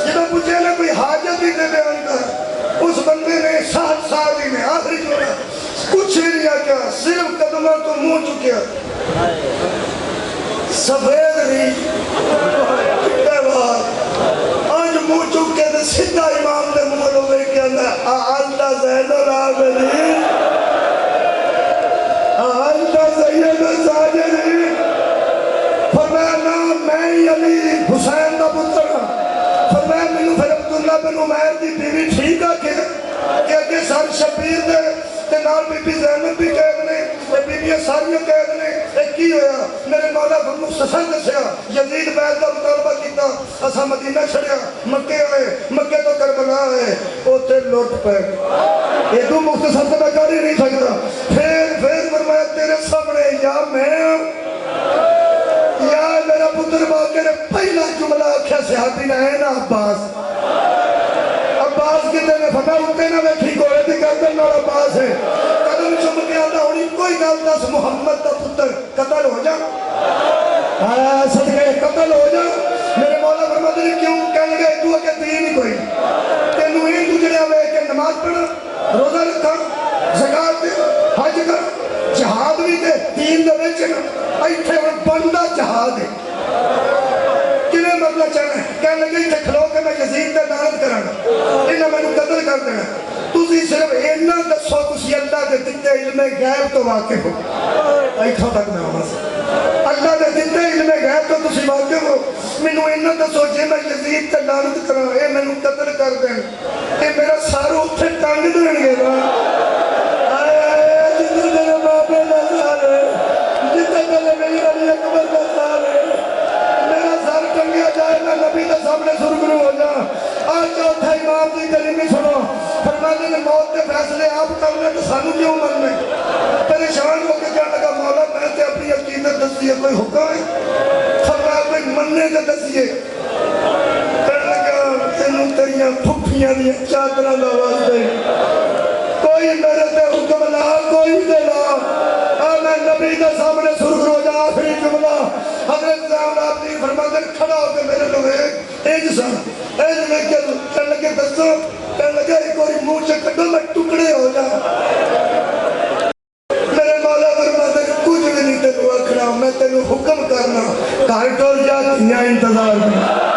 جنہوں پوچھے لے کوئی حاجت ہی دے بیان کر اس بندے نے 7 سال ہی میں آخری جوڑا کچھ ہی نہیں کیا صرف قدمہ تو منہ چکیا سفید نہیں کٹے بات آج منہ چکے تو سدھا امام نے منہ لوگے کہ اللہ زین العابدین اللہ سید الساجدین فرمایا نام میں علی حسین دا پتر فرمایا منو پھر عبداللہ بن عمیر دی بیوی ٹھیک آ کہ اگے سر شبیر دے تے نال بی بی زینب بھی قید نے تے بیبیاں ساریاں قید نے ایک کی ہویا میرے مولا کو مختصر دسیا یزید بیعت دا مطالبہ کیتا اسا مدینہ چھڑیا مکے ہوئے مکے تو کربلا ہے اوتے لوٹ پے یہ تو مختصر سے میں کر ہی نہیں سکتا پھر فرمایا تیرے سامنے یا میں یا میرا پتر باقی نے پہلا جملہ آکھیا صحابی نے ہے نا عباس عباس کی نے فرمایا اٹھے نہ بیٹھی گوڑے دی گردن اور عباس ہے قدم چم کے آتا ہونی کوئی گل دس محمد دا پتر قتل ہو جا صدقے قتل ہو جا میرے مولا فرماتے ہیں کیوں کہنے گئے تو کہ دین ہی کوئی تینوں ہی تجھنے ہوئے کہ نماز پڑھا روزہ رکھا زکاة دے حج کر جہاد بھی دے دین دے بیچنا ایتھے بندہ جہاد ہے کنے مطلب چاہنا ہے کہنے لگے کہ کھلو کہ میں یزید تے لعنت کرانا انہاں میں قتل کر دینا تسی صرف اینا دسو تسی اللہ دے دتے علم غیب تو واقف ہو ایتھوں تک میں آواز اللہ دے دتے علم غیب تو تسی واقف ہو مینوں اینا دسو جے میں یزید تے لعنت کراں اے مینوں قتل کر دین اے میرا سارا اوتھے ٹنگ دین گے نا جتنے میرے بابے دا سال ہے جتنے میرے میری علی اکبر دا سال ہے میرا سر ٹنگیا جائے میں نبی دے سامنے سرگرو ہو جا آج چوتھا امام دی کلمی سنو فرمانے نے موت کے فیصلے آپ کرنے تو سانو کیوں مرنے پریشان ہو کے کہنے لگا مولا میں تے اپنی عقیدت دستی ہے کوئی حکم ہے فرمایا کوئی مننے دے دسیے کہنے لگا تینوں تیریاں پھپھیاں دیا چادرہ دا واسطے کوئی میرے تے حکم لا کوئی دے لا میں نبی دے سامنے سرگر ہو جا آخری جملہ حضرت زیادہ اپنی فرماتے کھڑا ہو کے میرے لوگ ایک سا ایج میں کہنے لگے دستوں کہنے لگے ایک اور منہ سے کٹو میں ٹکڑے ہو جا میرے مولا فرماتے کچھ بھی نہیں تینوں اکھنا میں تینوں حکم کرنا گھر ٹر جا تیاں انتظار میں